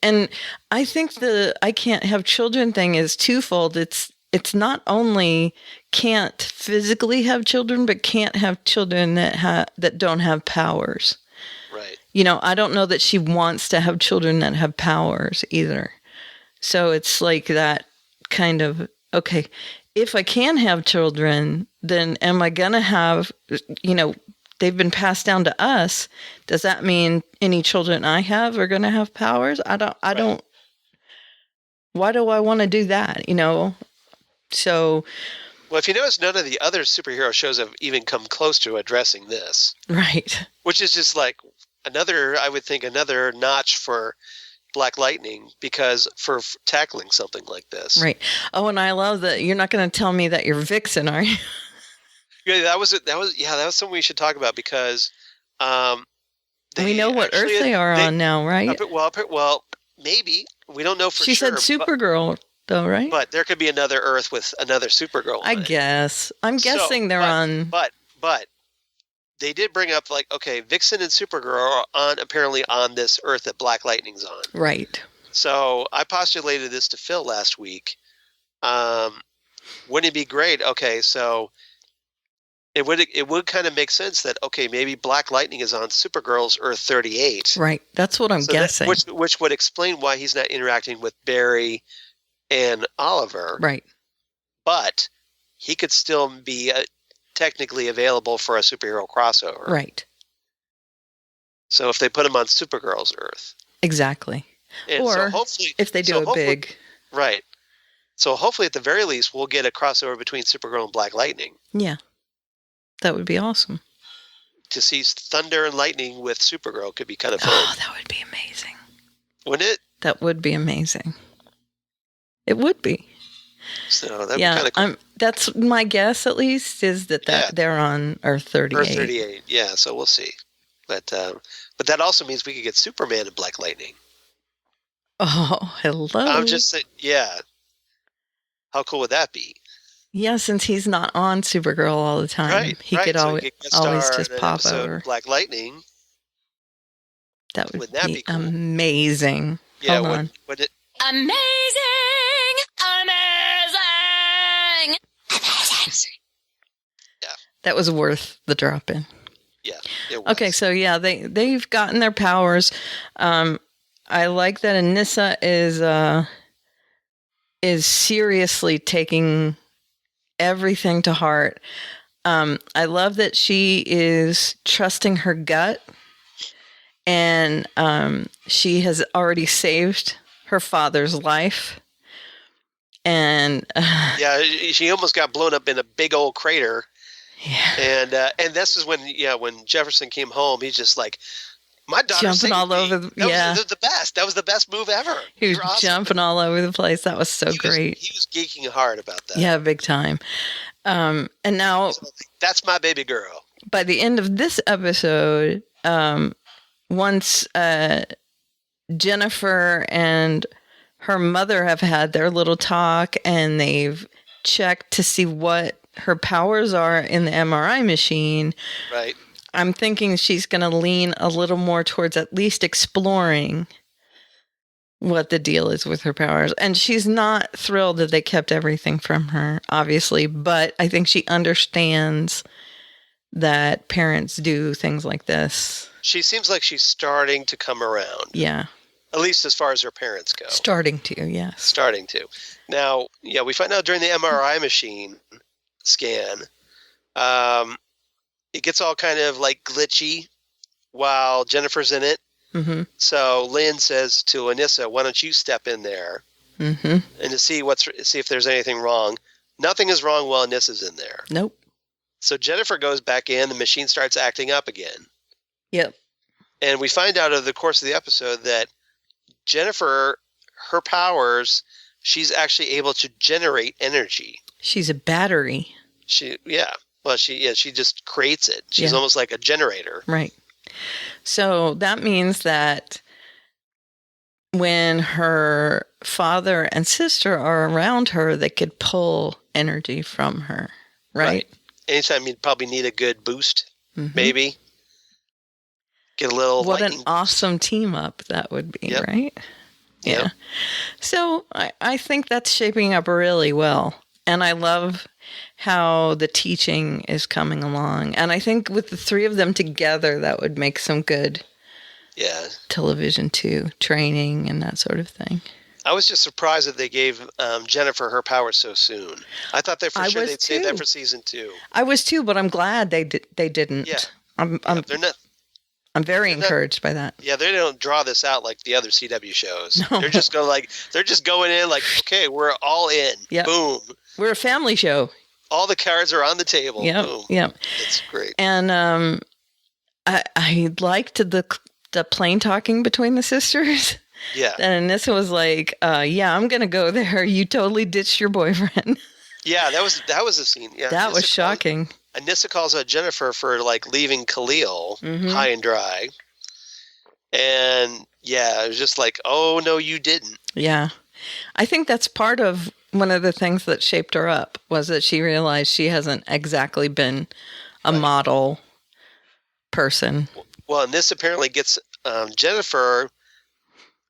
and I think the I can't have children thing is twofold. It's not only can't physically have children, but can't have children that don't have powers. Right. I don't know that she wants to have children that have powers either. So it's like that kind of, okay, if I can have children, then am I going to have, they've been passed down to us. Does that mean any children I have are going to have powers? I don't, why do I want to do that? So, well, if you notice, none of the other superhero shows have even come close to addressing this. Right. Which is just like another notch for Black Lightning for tackling something like this. Right. Oh, and I love that you're not going to tell me that you're Vixen, are you? Yeah, that was something we should talk about because we know what Earth they are on now, right? Well, maybe we don't know for sure. She said Supergirl. Though, right? But there could be another Earth with another Supergirl on I guess. I'm guessing they're on. But they did bring up Vixen and Supergirl are apparently on this Earth that Black Lightning's on. Right. So I postulated this to Phil last week. Wouldn't it be great? Okay, so it would kind of make sense that maybe Black Lightning is on Supergirl's Earth 38. Right. That's what I'm guessing. Which would explain why he's not interacting with Barry and Oliver. Right. But he could still be technically available for a superhero crossover. Right. So if they put him on Supergirl's Earth. Exactly. And or so hopefully, if they do big. Right. So hopefully at the very least we'll get a crossover between Supergirl and Black Lightning. Yeah. That would be awesome. To see Thunder and Lightning with Supergirl could be kind of fun. Oh, that would be amazing. Wouldn't it? That would be amazing. It would be. So that'd be kind of cool. That's my guess, at least, is that they're on Earth 38. Earth 38, yeah, so we'll see. But that also means we could get Superman and Black Lightning. Oh, hello. I'm just saying, yeah. How cool would that be? Yeah, since he's not on Supergirl all the time, he could always just pop over. Black Lightning. That would Wouldn't that be cool? amazing. Yeah, Hold on. would it? Amazing! That was worth the drop in. Yeah. It was. Okay, so yeah, they've gotten their powers. I like that Anissa is seriously taking everything to heart. I love that she is trusting her gut, and she has already saved her father's life. And yeah, she almost got blown up in a big old crater. Yeah. And this is when Jefferson came home, he's just like, my daughter jumping all over that was the best. That was the best move ever. He was awesome. Jumping all over the place. That was so great. He was geeking hard about that. Yeah, big time. And now that's my baby girl. By the end of this episode, once Jennifer and her mother have had their little talk and they've checked to see what her powers are in the MRI machine. Right. I'm thinking she's going to lean a little more towards at least exploring what the deal is with her powers. And she's not thrilled that they kept everything from her, obviously, but I think she understands that parents do things like this. She seems like she's starting to come around. Yeah. At least as far as her parents go. Starting to, yes. Starting to. Now, yeah, we find out during the MRI machine scan, it gets all kind of like glitchy while Jennifer's in it. Mm-hmm. So Lynn says to Anissa, "Why don't you step in there and to see if there's anything wrong?" Nothing is wrong while Anissa's in there. Nope. So Jennifer goes back in. The machine starts acting up again. Yep. And we find out over the course of the episode that Jennifer, her powers, she's actually able to generate energy. She's a battery. She just creates it. She's almost like a generator. Right. So that means that when her father and sister are around her, they could pull energy from her, right? Anytime you probably need a good boost, maybe. Get a little What an awesome team up that would be, right? Yeah. Yep. So I think that's shaping up really well. And I love how the teaching is coming along. And I think with the three of them together, that would make some good television too, training and that sort of thing. I was just surprised that they gave Jennifer her powers so soon. I thought that for sure they'd save that for season 2. I was too, but I'm glad they didn't. Yeah. They're not. I'm very encouraged by that. Yeah, they don't draw this out like the other CW shows. No. They're just going in like, okay, we're all in. Yep. Boom. We're a family show. All the cards are on the table. Yep. Boom. Yep. It's great. And I liked the plain talking between the sisters. Yeah. And Anissa was like, I'm going to go there. You totally ditched your boyfriend. Yeah, that was a scene. Yeah. That was shocking. Anissa calls out Jennifer for like leaving Khalil high and dry. And yeah, it was just like, oh, no, you didn't. Yeah. I think that's part of one of the things that shaped her up was that she realized she hasn't exactly been a model person. Well, and this apparently gets Jennifer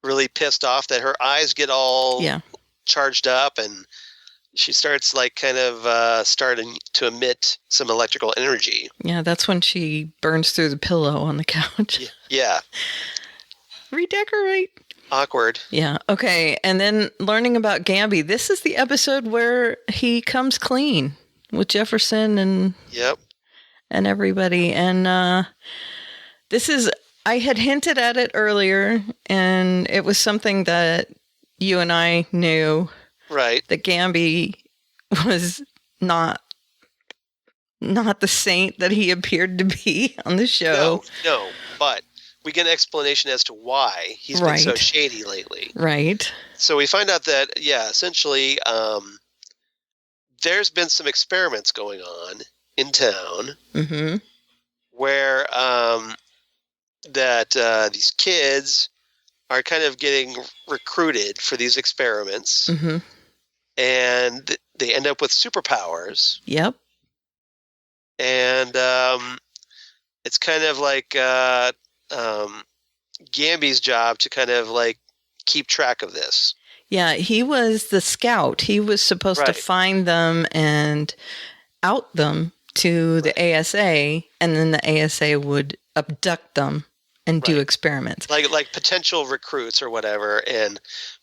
really pissed off that her eyes get all charged up and she starts like kind of starting to emit some electrical energy. Yeah, that's when she burns through the pillow on the couch. Yeah. Redecorate. Awkward. Yeah. Okay. And then learning about Gamby. This is the episode where he comes clean with Jefferson and everybody. And I had hinted at it earlier, and it was something that you and I knew. Right. That Gamby was not the saint that he appeared to be on the show. No, but we get an explanation as to why he's been so shady lately. Right. So we find out that, essentially, there's been some experiments going on in town where these kids are kind of getting recruited for these experiments, and they end up with superpowers. Yep. And it's kind of like Gamby's job to kind of like keep track of this. Yeah, he was the scout. He was supposed to find them and out them to the ASA, and then the ASA would abduct them and do experiments. Like potential recruits or whatever.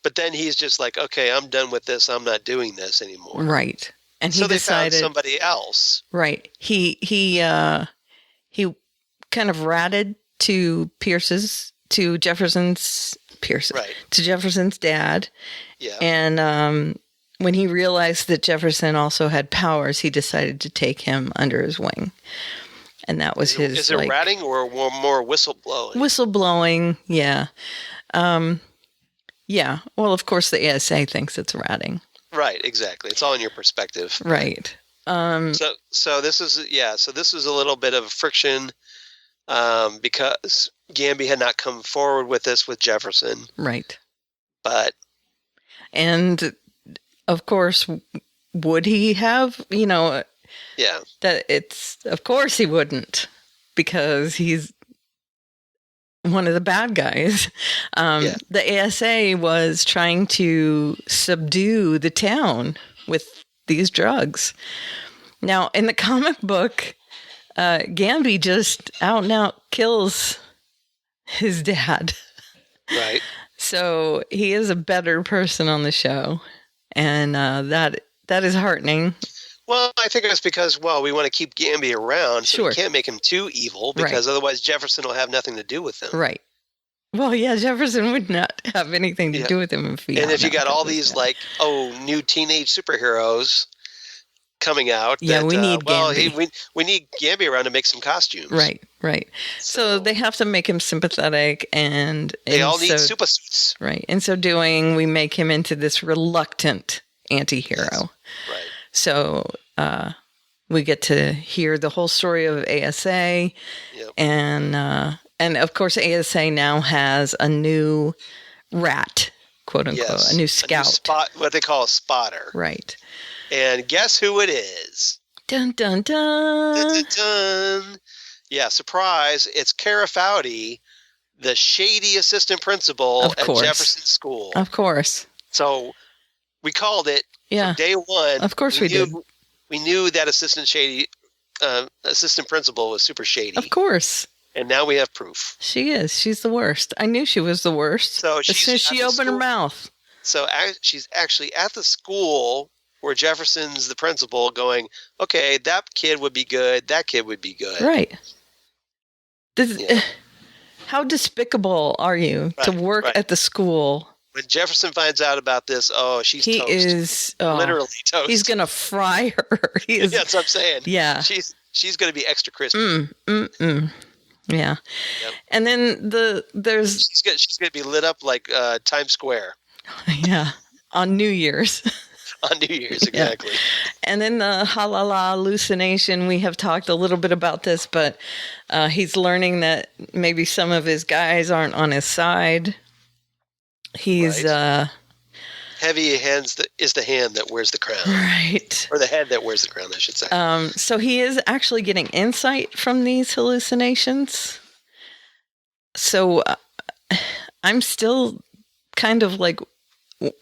But then he's just like, okay, I'm done with this. I'm not doing this anymore. Right. And he so decided, they found somebody else. Right. He kind of ratted to Jefferson's dad. Yeah. And when he realized that Jefferson also had powers, he decided to take him under his wing. And that was his. Is it ratting or more whistleblowing? Whistleblowing, yeah. Yeah. Well, of course, the ASA thinks it's ratting. Right, exactly. It's all in your perspective. Right. So this is a little bit of friction because Gamby had not come forward with this with Jefferson. Right. And of course, would he have, yeah. Of course he wouldn't, because he's one of the bad guys. The ASA was trying to subdue the town with these drugs. Now, in the comic book, Gamby just out and out kills his dad. Right. So he is a better person on the show, and that is heartening. Well, I think it's because, we want to keep Gamby around, so we can't make him too evil, because otherwise Jefferson will have nothing to do with him. Right. Well, yeah, Jefferson would not have anything to do with him if he. And if you got all these new teenage superheroes coming out, we need Gamby. we need Gamby around to make some costumes. Right. So they have to make him sympathetic, and they all need super suits. Right. In so doing, we make him into this reluctant anti-hero. Yes. Right. So we get to hear the whole story of ASA, and of course ASA now has a new rat, quote unquote, a new scout, what they call a spotter. Right. And guess who it is? Dun dun dun. Dun, dun, dun. Yeah, surprise! It's Kara Fowdy, the shady assistant principal at Jefferson School. Of course. So we called it. Yeah. From day one. Of course we did. We knew that assistant principal was super shady. Of course. And now we have proof. She is. She's the worst. I knew she was the worst. So as soon as she opened her mouth. So she's actually at the school where Jefferson's the principal, going, okay, that kid would be good. That kid would be good. Right. How despicable are you to work at the school? When Jefferson finds out about this, she's he toast. Is literally toast. He's gonna fry her. That's what I'm saying. Yeah, she's gonna be extra crispy. Yeah, yep. And then there's she's gonna be lit up like Times Square. Yeah, on New Year's. On New Year's, exactly. Yeah. And then the halala hallucination. We have talked a little bit about this, but he's learning that maybe some of his guys aren't on his side. He's heavy hands is the hand that wears the crown, right? Or the head that wears the crown, I should say. So he is actually getting insight from these hallucinations. So I'm still kind of like,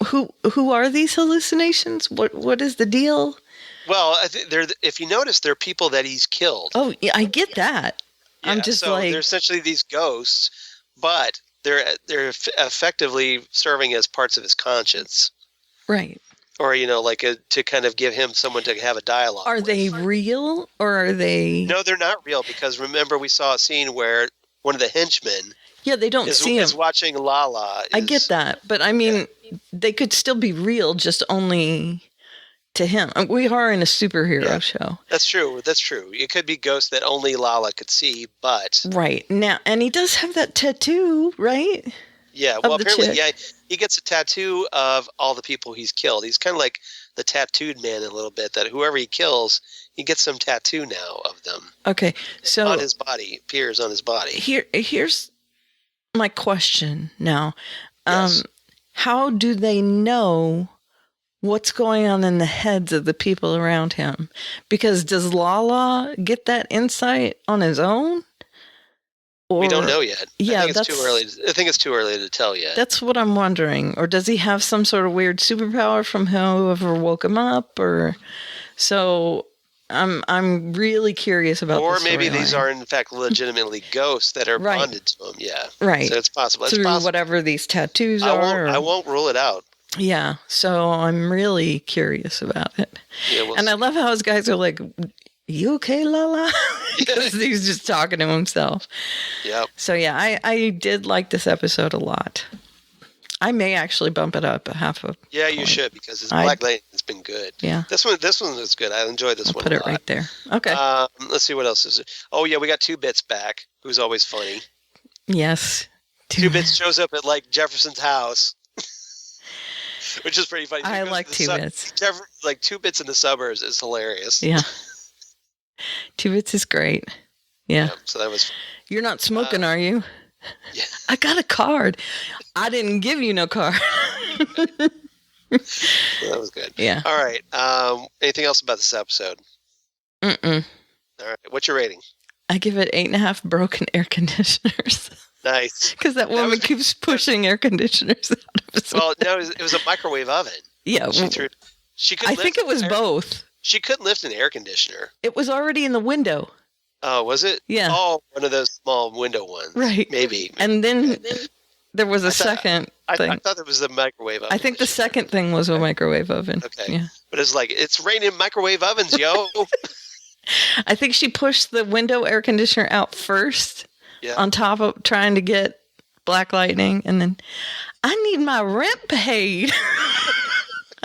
who are these hallucinations? What is the deal? Well, if you notice, they're people that he's killed. Oh, yeah, I get that. Yeah, I'm just they're essentially these ghosts, but they're effectively serving as parts of his conscience, right? Or to kind of give him someone to have a dialogue. Are they real, or are they? No, they're not real, because remember we saw a scene where one of the henchmen. Yeah, they don't see him. Is watching Lala. I get that, but I mean, they could still be real, just only to him. We are in a superhero show. That's true. That's true. It could be ghosts that only Lala could see, but Right. Now, and he does have that tattoo, right? yeah. Well, apparently, he gets a tattoo of all the people he's killed. He's kind of like the tattooed man in a little bit. That whoever he kills, he gets some tattoo now of them. Okay, so on his body, appears on his body. Here's my question now. Yes. How do they know what's going on in the heads of the people around him? Because does Lala get that insight on his own? Or, we don't know yet. Yeah, I think it's too early to tell yet. That's what I'm wondering. Or does he have some sort of weird superpower from whoever woke him up? Or so I'm really curious about. Or the maybe these storyline. are in fact legitimately ghosts that are Right. bonded to him. Yeah, Right. So it's possible. Through whatever these tattoos are. I won't rule it out. Yeah, so I'm really curious about it. Yeah, we'll and I see. love how his guys are like, "You okay, Lala?" Because he's just talking to himself. Yep. So yeah, I did like this episode a lot. I may actually bump it up a half a Yeah, you point. should because it's Black Lightning has been good. Yeah. This one was good. I enjoyed this I'll one. put a it lot. right there. Okay. Let's see what else is it. Oh yeah, we got Two Bits back. Who's always funny. Yes. Two Bits shows up at like Jefferson's house, which is pretty funny. I like Two Bits. Like Two Bits in the suburbs is hilarious. Yeah. 2 Bits is great. Yeah. So that was. You're not smoking, are you? Yeah. I got a card. I didn't give you no card. That was good. Yeah. All right. Anything else about this episode? Mm-mm. All right. What's your rating? I give it 8.5 broken air conditioners. Nice. Because that woman keeps pushing air conditioners out of his Well, no, it was a microwave oven. Yeah. She could. I think it was both. She couldn't lift an air conditioner. It was already in the window. Oh, was it? Yeah. Oh, one of those small window ones. Right. Maybe. And then there was a second thing. I thought it was the microwave oven. I think the second thing was a microwave oven. Okay. Yeah. But it's like, it's raining microwave ovens, yo. I think she pushed the window air conditioner out first Yeah. on top of trying to get Black Lightning. And then, I need my rent paid.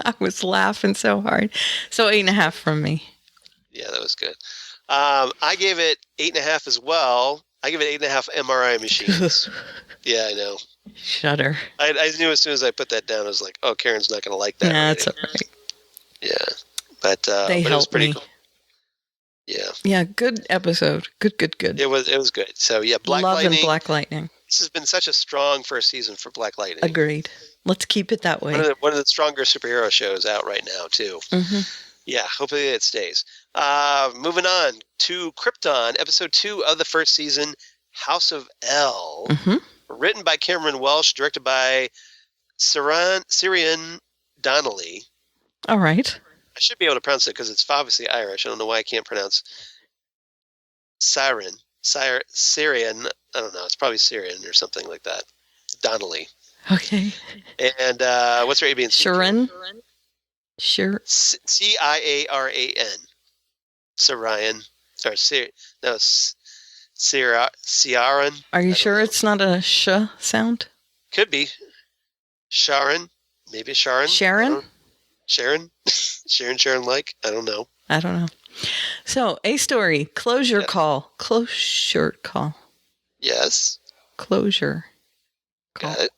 I was laughing so hard. So 8.5 from me. Yeah, that was good. I gave it 8.5 as well. I give it 8.5 MRI machines. Yeah, I know. Shudder. I knew as soon as I put that down, I was like, oh, Karen's not going to like that. Nah, rating. it's all right. Yeah. But, They but it was helped pretty me. cool. Yeah. Yeah, good episode. Good. It was good. So, yeah, Black Loving Lightning. Black Lightning. This has been such a strong first season for Black Lightning. Agreed. Let's keep it that way. One of the stronger superhero shows out right now, too. Mm-hmm. Yeah, hopefully it stays. Moving on to Krypton, episode 2 of the first season, House of L. Mm-hmm. Written by Cameron Welsh, directed by Syrian Donnelly. All right. I should be able to pronounce it because it's obviously Irish. I don't know why I can't pronounce Syrian. I don't know. It's probably Syrian or something like that. Donnelly. Okay. And what's her A, B, and C? Sharon? Sure. Ciaran. Sirian. Or Ciaran. Are you sure it's not a sh sound? Could be. Sharon. Maybe Sharon. Sharon? Sharon? Sharon like? I don't know. I don't know. So, a story. Closure call. Closure call. Yes. Closure call. Got it.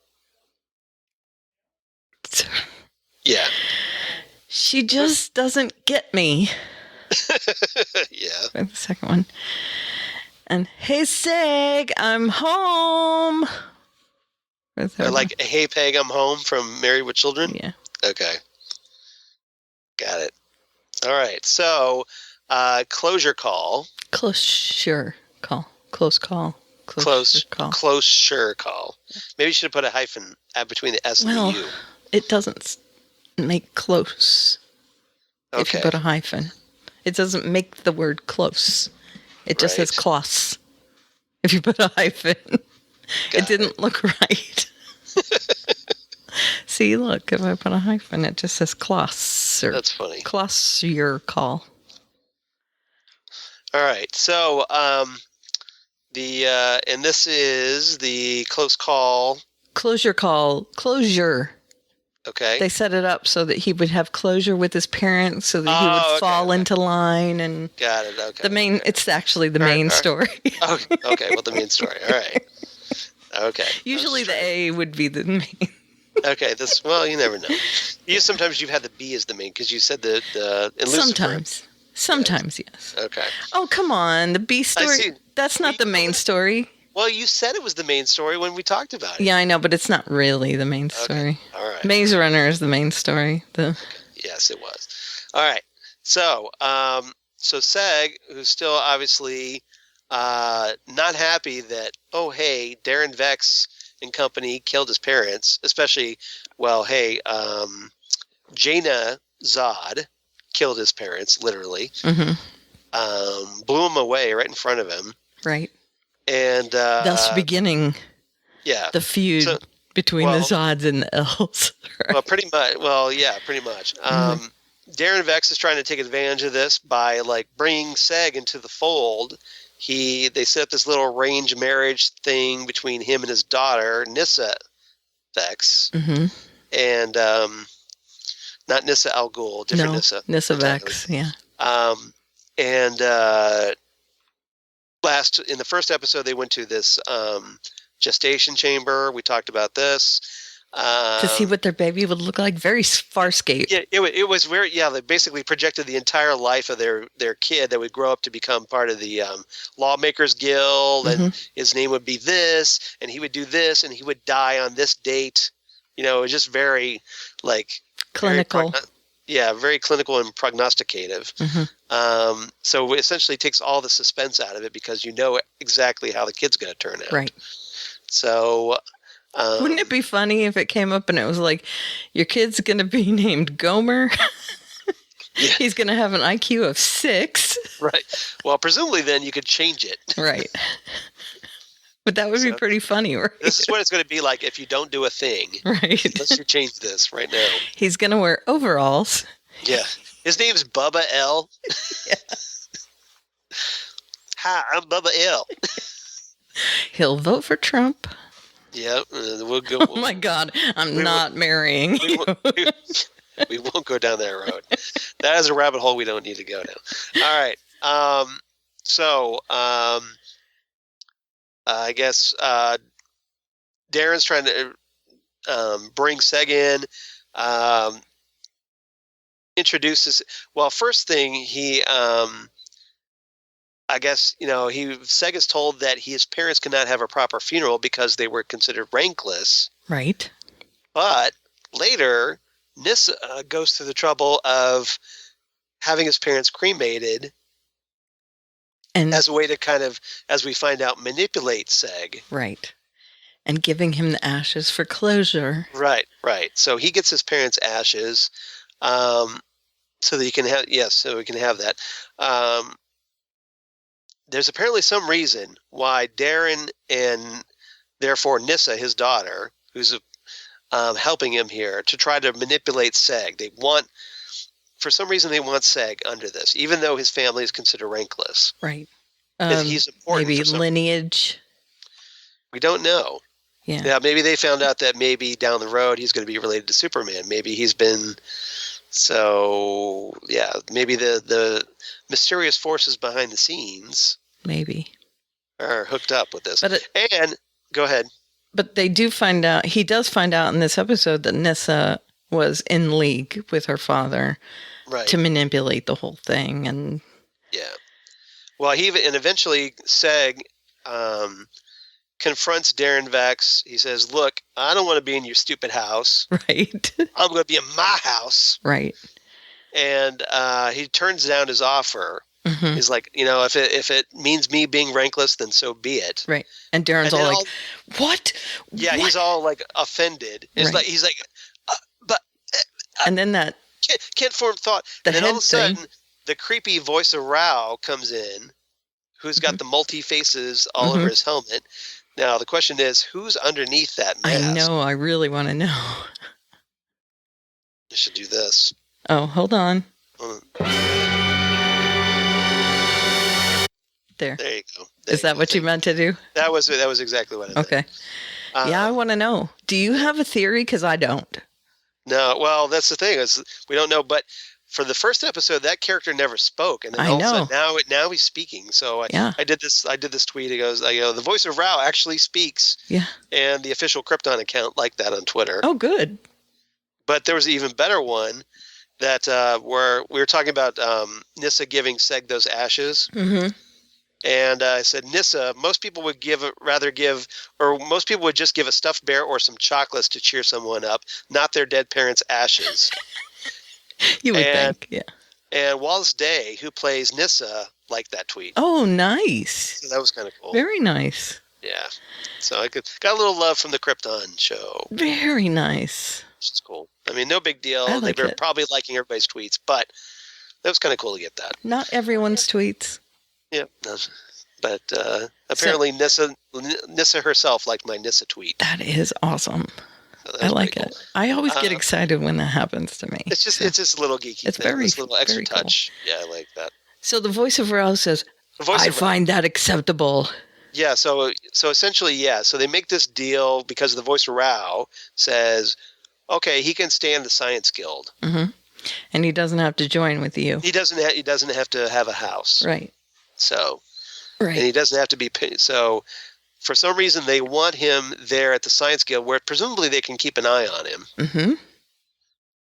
Yeah. She just doesn't get me. Yeah. The second one. And, hey, Seg, I'm home. For the third Or like, hey, Peg, I'm home from Married with Children? one. Yeah. Okay. Got it. All right. So, closure call. Closure call. Close call. Close call. Closure call. Maybe you should put a hyphen between the S and Well, the U. it doesn't make close if you Okay. put a hyphen. It doesn't make the word close. It just says Right. close if you put a hyphen. It didn't look right. See, look, if I put a hyphen, it just says close. That's funny. Closure call. All right. So, and this is the close call. Closure call. Closure Okay. They set it up so that he would have closure with his parents, so that he would fall into line. And got it. Okay. It's actually the main story. Okay. Well, the main story. All right. Okay. Usually the A would be the main. Okay. Well, you never know. Sometimes you've had the B as the main because you said the in Lucifer. Sometimes, yes. Okay. Oh, come on. The B story. That's not the main story. Well, you said it was the main story when we talked about it. Yeah, I know, but it's not really the main story. All right. Maze Runner is the main story. Yes, it was. All right. So, Seg, who's still obviously not happy that, oh, hey, Darren Vex and company killed his parents, especially, Jaina Zod killed his parents, literally. Mm-hmm. Blew him away right in front of him. Right. And thus beginning the feud between the Zods and the Elves. Right? Well, pretty much. Well, yeah, pretty much. Darren Vex is trying to take advantage of this by bringing Seg into the fold. They set up this little arranged marriage thing between him and his daughter, Nyssa Vex, and not Nyssa Al Ghul, different Nyssa. Nyssa Vex, yeah. And in the first episode, they went to this gestation chamber. We talked about this. To see what their baby would look like. Very Farscape. Yeah, it was very, they basically projected the entire life of their kid that would grow up to become part of the Lawmakers Guild, and his name would be this, and he would do this, and he would die on this date. It was just very, clinical. Very clinical and prognosticative. So it essentially takes all the suspense out of it because you know exactly how the kid's going to turn out. Right. So... wouldn't it be funny if it came up and it was like, your kid's going to be named Gomer? He's going to have an IQ of 6. Right. Well, presumably then you could change it. Right. But that would be pretty funny, right? This is what it's going to be like if you don't do a thing. Right. Unless you change this right now. He's going to wear overalls. Yeah. His name's Bubba L. Yeah. Hi, I'm Bubba L. He'll vote for Trump. Yep. We'll go. Oh my God. I'm not marrying you. We won't go down that road. That is a rabbit hole we don't need to go down. All right. I guess Darren's trying to bring Seg in, introduces. Well, first thing Seg is told that his parents cannot have a proper funeral because they were considered rankless. Right. But later, Nyssa goes through the trouble of having his parents cremated. And as a way to kind of, as we find out, manipulate Seg. Right. And giving him the ashes for closure. Right. So he gets his parents' ashes so that he can have, so we can have that. There's apparently some reason why Darren and therefore Nyssa, his daughter, who's helping him here, to try to manipulate Seg. For some reason, they want Seg under this, even though his family is considered rankless. Right. He's important. Maybe lineage. We don't know. Yeah. Maybe they found out that maybe down the road he's going to be related to Superman. Maybe he's been. So, maybe the mysterious forces behind the scenes are hooked up with this. And go ahead. But he does find out in this episode that Nyssa was in league with her father to manipulate the whole thing. And well, eventually Seg confronts Darren Vex. He says, "Look, I don't want to be in your stupid house. Right. I'm going to be in my house." Right. And he turns down his offer. Mm-hmm. He's like, if it means me being rankless, then so be it. Right. And Darren's all like, "What?" Yeah, what? He's all like offended. He's like, but. And then that can't form thought. And then all of a sudden, the creepy voice of Rao comes in, who's got the multi faces all over his helmet. Now the question is, who's underneath that mask? I know. I really want to know. I should do this. Oh, hold on. There you go. Is that what you meant to do? That was exactly what I did. Okay. I want to know. Do you have a theory? Because I don't. No, well, that's the thing is we don't know. But for the first episode, that character never spoke, and then all of a sudden now he's speaking. So I did this tweet. It goes, the voice of Rao actually speaks. Yeah. And the official Krypton account liked that on Twitter. Oh, good. But there was an even better one that where we were talking about Nyssa giving Seg those ashes. Mm-hmm. And I said, Nyssa, most people would most people would just give a stuffed bear or some chocolates to cheer someone up, not their dead parents' ashes. You would think, yeah. And Wallace Day, who plays Nyssa, liked that tweet. Oh, nice. So that was kind of cool. Very nice. Yeah. So I got a little love from the Krypton show. Very nice. Which is cool. I mean, no big deal. Like they were probably liking everybody's tweets, but that was kind of cool to get that. Not everyone's tweets. Yeah, but apparently Nyssa herself liked my Nyssa tweet. That is awesome. So I like it. I always get excited when that happens to me. It's just a little geeky. It's thing. It's a little extra touch. Cool. Yeah, I like that. So the voice of Rao says, "I find that acceptable." Yeah. So essentially, yeah. So they make this deal because the voice of Rao says, "Okay, he can stand the Science Guild, and he doesn't have to join with you. He doesn't have to have a house, right?" So, right. And he doesn't have to be so. For some reason, they want him there at the Science Guild, where presumably they can keep an eye on him. Mm-hmm.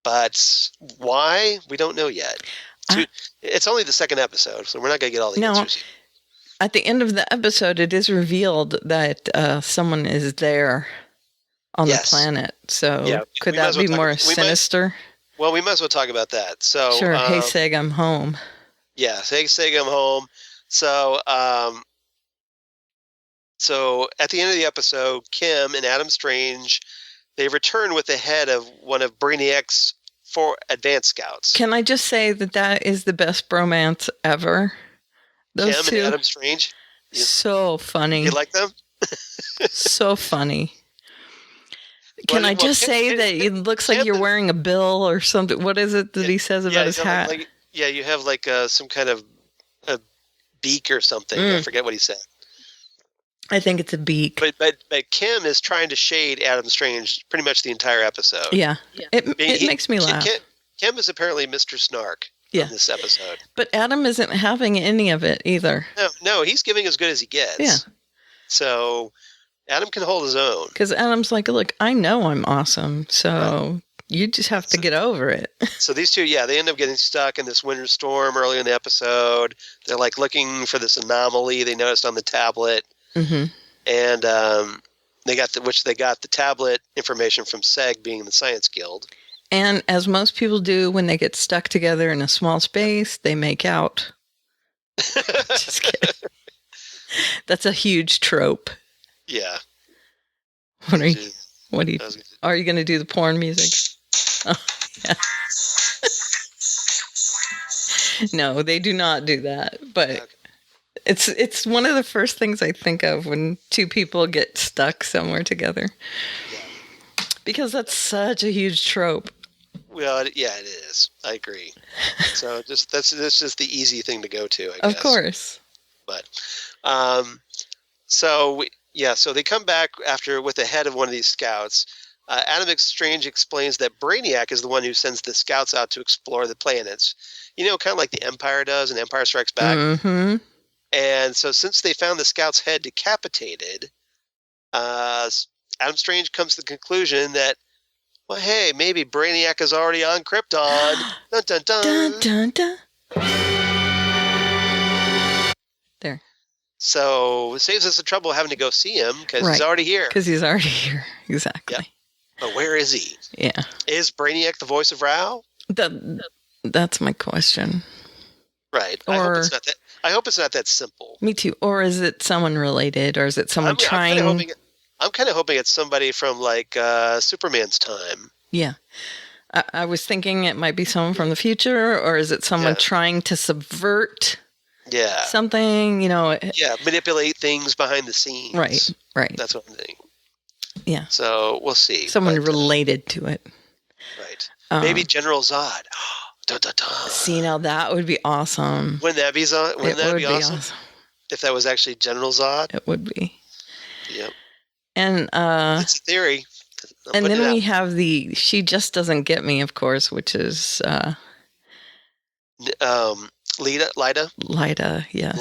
But why? We don't know yet. It's only the second episode, so we're not going to get all the answers. At the end of the episode, it is revealed that someone is there on the planet. So could that be more sinister? Well, we might as well talk about that. So sure. Hey, Seg, I'm home. Yeah, hey, Seg, I'm home. So, so at the end of the episode, Kim and Adam Strange, they return with the head of one of Brainiac's 4 advanced scouts. Can I just say that is the best bromance ever? Those Kim two, and Adam Strange? So funny. You like them? So funny. Can I just say that it looks like you're wearing a bill or something? What is it that he says about his hat? You have like some kind of a beak or something. I forget what he said. I think it's a beak. But Kim is trying to shade Adam Strange pretty much the entire episode. Yeah. It makes me laugh. Kim is apparently Mr. Snark in this episode. But Adam isn't having any of it either. No, he's giving as good as he gets. Yeah. So Adam can hold his own. Because Adam's like, look, I know I'm awesome, so you just have to get over it. So these two, they end up getting stuck in this winter storm early in the episode. They're like looking for this anomaly they noticed on the tablet. Mm-hmm. And they got the tablet information from Seg, being the Science Guild. And as most people do when they get stuck together in a small space, they make out. Just kidding. That's a huge trope. Yeah. Are you going to do the porn music? Oh, yeah. No, they do not do that. But okay. It's one of the first things I think of when two people get stuck somewhere together. Yeah. Because that's such a huge trope. Well, yeah, it is. I agree. So that's just the easy thing to go to, I guess. Of course. But so they come back with the head of one of these scouts. Adam Strange explains that Brainiac is the one who sends the scouts out to explore the planets. Kind of like the Empire does in Empire Strikes Back. Mm-hmm. And so since they found the scout's head decapitated, Adam Strange comes to the conclusion that, well, hey, maybe Brainiac is already on Krypton. Dun, dun, dun. Dun, dun, dun. There. So it saves us the trouble of having to go see him because he's already here. Because he's already here. Exactly. Yeah. But where is he? Yeah. Is Brainiac the voice of Rao? That's my question. Right. I hope it's not that simple. Me too. Or is it someone related? Or is it someone trying... I'm kind of hoping it's somebody from like Superman's time. Yeah. I was thinking it might be someone from the future, or is it someone trying to subvert something, manipulate things behind the scenes. Right. That's what I'm thinking. Yeah. So we'll see. Someone related to it. Right. Maybe General Zod. Dun, dun, dun. See, now that would be awesome. Wouldn't that be awesome? If that was actually General Zod? It would be. Yep. And it's a theory. And then we have the "she just doesn't get me," of course, which is Lyda, yes.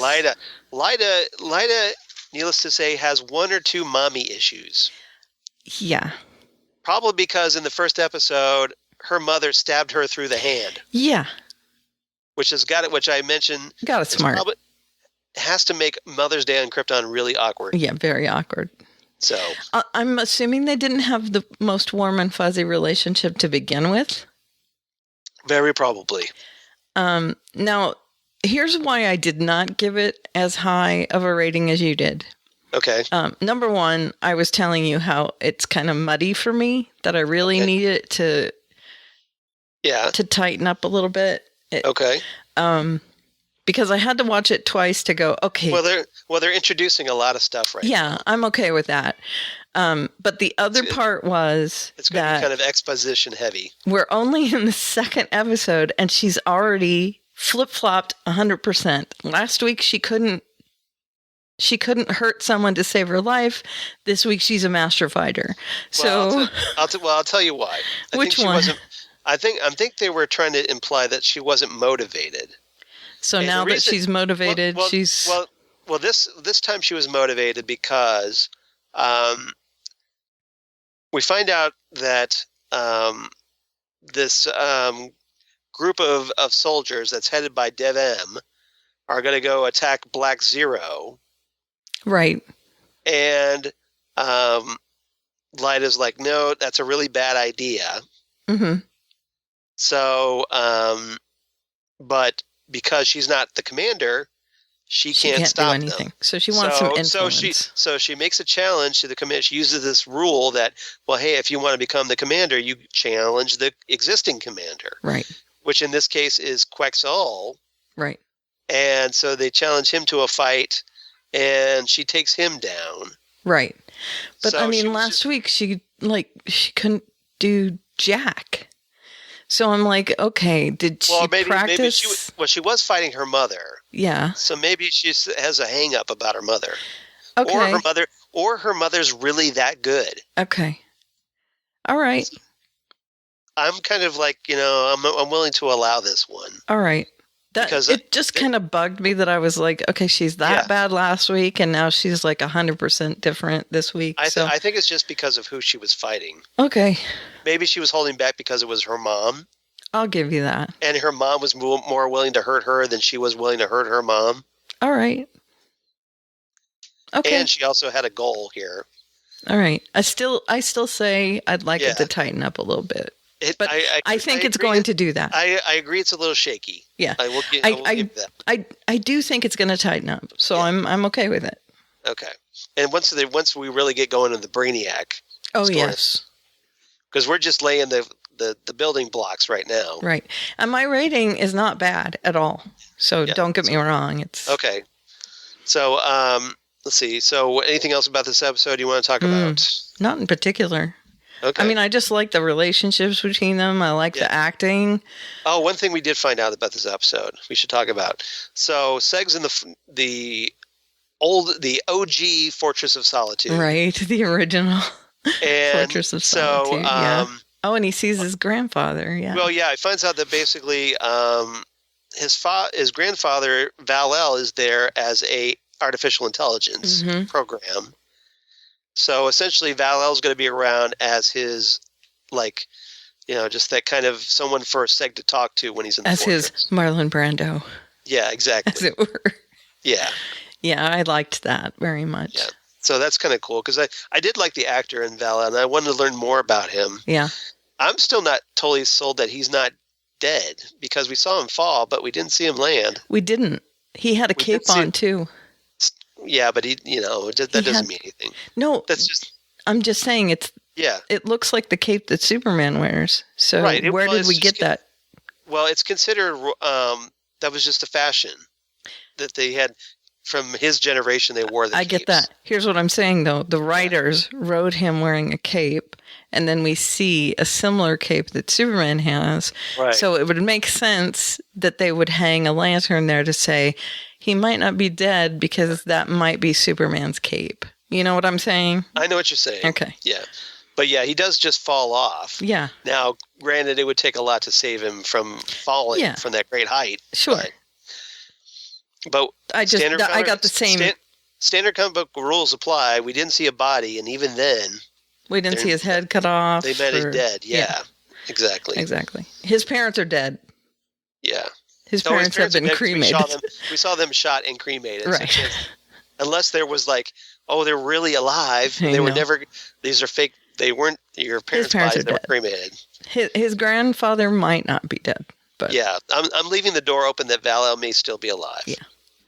Lyda, needless to say, has one or two mommy issues. Yeah. Probably because in the first episode, her mother stabbed her through the hand. Yeah. Which I mentioned. Got it smart. Has to make Mother's Day on Krypton really awkward. Yeah, very awkward. So I'm assuming they didn't have the most warm and fuzzy relationship to begin with. Very probably. Now, here's why I did not give it as high of a rating as you did. Okay. Number one, I was telling you how it's kind of muddy for me, that I really need it to tighten up a little bit. Okay. Because I had to watch it twice to go, okay. Well, they're introducing a lot of stuff right now. Yeah, I'm okay with that. But the other part was it's going to be kind of exposition heavy. We're only in the second episode, and she's already flip-flopped 100%. Last week, she couldn't hurt someone to save her life. This week, she's a master fighter. So, I'll tell you why. Which one? I think they were trying to imply that she wasn't motivated. So now that she's motivated, she's... Well, this time she was motivated because we find out that this group of soldiers that's headed by Dev M are going to go attack Black Zero. Right. And Lyda's like, no, that's a really bad idea. Mm-hmm. So, but because she's not the commander, she can't stop do anything. them. So she wants some influence. So she makes a challenge to the commander. She uses this rule that, well, hey, if you want to become the commander, you challenge the existing commander. Right. Which in this case is Quetzal. Right. And so they challenge him to a fight, and she takes him down. Right. But So I mean, she was last week she couldn't do jack. So I'm like, okay, did she practice? Maybe she was fighting her mother. Yeah. So maybe she has a hang up about her mother. Okay. Or her mother's really that good. Okay. All right. I'm kind of like, I'm willing to allow this one. All right. It just kind of bugged me that I was like, okay, she's that bad last week, and now she's like 100% different this week. I think it's just because of who she was fighting. Okay. Maybe she was holding back because it was her mom. I'll give you that. And her mom was more willing to hurt her than she was willing to hurt her mom. All right. Okay. And she also had a goal here. All right. I still say I'd like it to tighten up a little bit. But I think it's going to do that. I agree it's a little shaky. Yeah. I will give that. I do think it's going to tighten up. So I'm okay with it. Okay. And once we really get going in the Brainiac. Oh, yes. Because we're just laying the building blocks right now. Right. And my rating is not bad at all. So don't get me wrong. It's okay. So let's see. So anything else about this episode you want to talk about? Not in particular. Okay. I mean, I just like the relationships between them. I like the acting. Oh, one thing we did find out about this episode we should talk about. So Skaggs in the OG Fortress of Solitude. Right, the original Fortress of Solitude. Oh, and he sees his grandfather. Yeah. Well, yeah, he finds out that basically his grandfather Val-El is there as a artificial intelligence program. So essentially, Val-El's going to be around as his, just that kind of someone for Skaggs to talk to when he's in the fortress. As his Marlon Brando. Yeah, exactly. As it were. Yeah. Yeah, I liked that very much. Yeah. So that's kind of cool because I did like the actor in Val-El, and I wanted to learn more about him. Yeah. I'm still not totally sold that he's not dead because we saw him fall, but we didn't see him land. We didn't. He had a cape on, too. Yeah, but that doesn't mean anything. No, that's just. I'm just saying it's. Yeah. It looks like the cape that Superman wears. So where did we get that? Well, it's considered that was just a fashion that they had from his generation. They wore the capes. I get that. Here's what I'm saying though: the writers wrote him wearing a cape, and then we see a similar cape that Superman has. Right. So it would make sense that they would hang a lantern there to say. He might not be dead because that might be Superman's cape. You know what I'm saying? I know what you're saying. Okay. Yeah. But yeah, he does just fall off. Yeah. Now, granted, it would take a lot to save him from falling from that great height. Sure. But I got the same. Standard comic book rules apply. We didn't see a body, and even then, we didn't see his head cut off. They meant it dead. Yeah, exactly. Exactly. His parents are dead. Yeah. His parents have been cremated. We saw them shot and cremated. Right. So unless there was like, oh, they're really alive. They were never. These are fake. They weren't your parents' bodies. They were cremated. His grandfather might not be dead, but yeah, I'm leaving the door open that Val-El may still be alive. Yeah,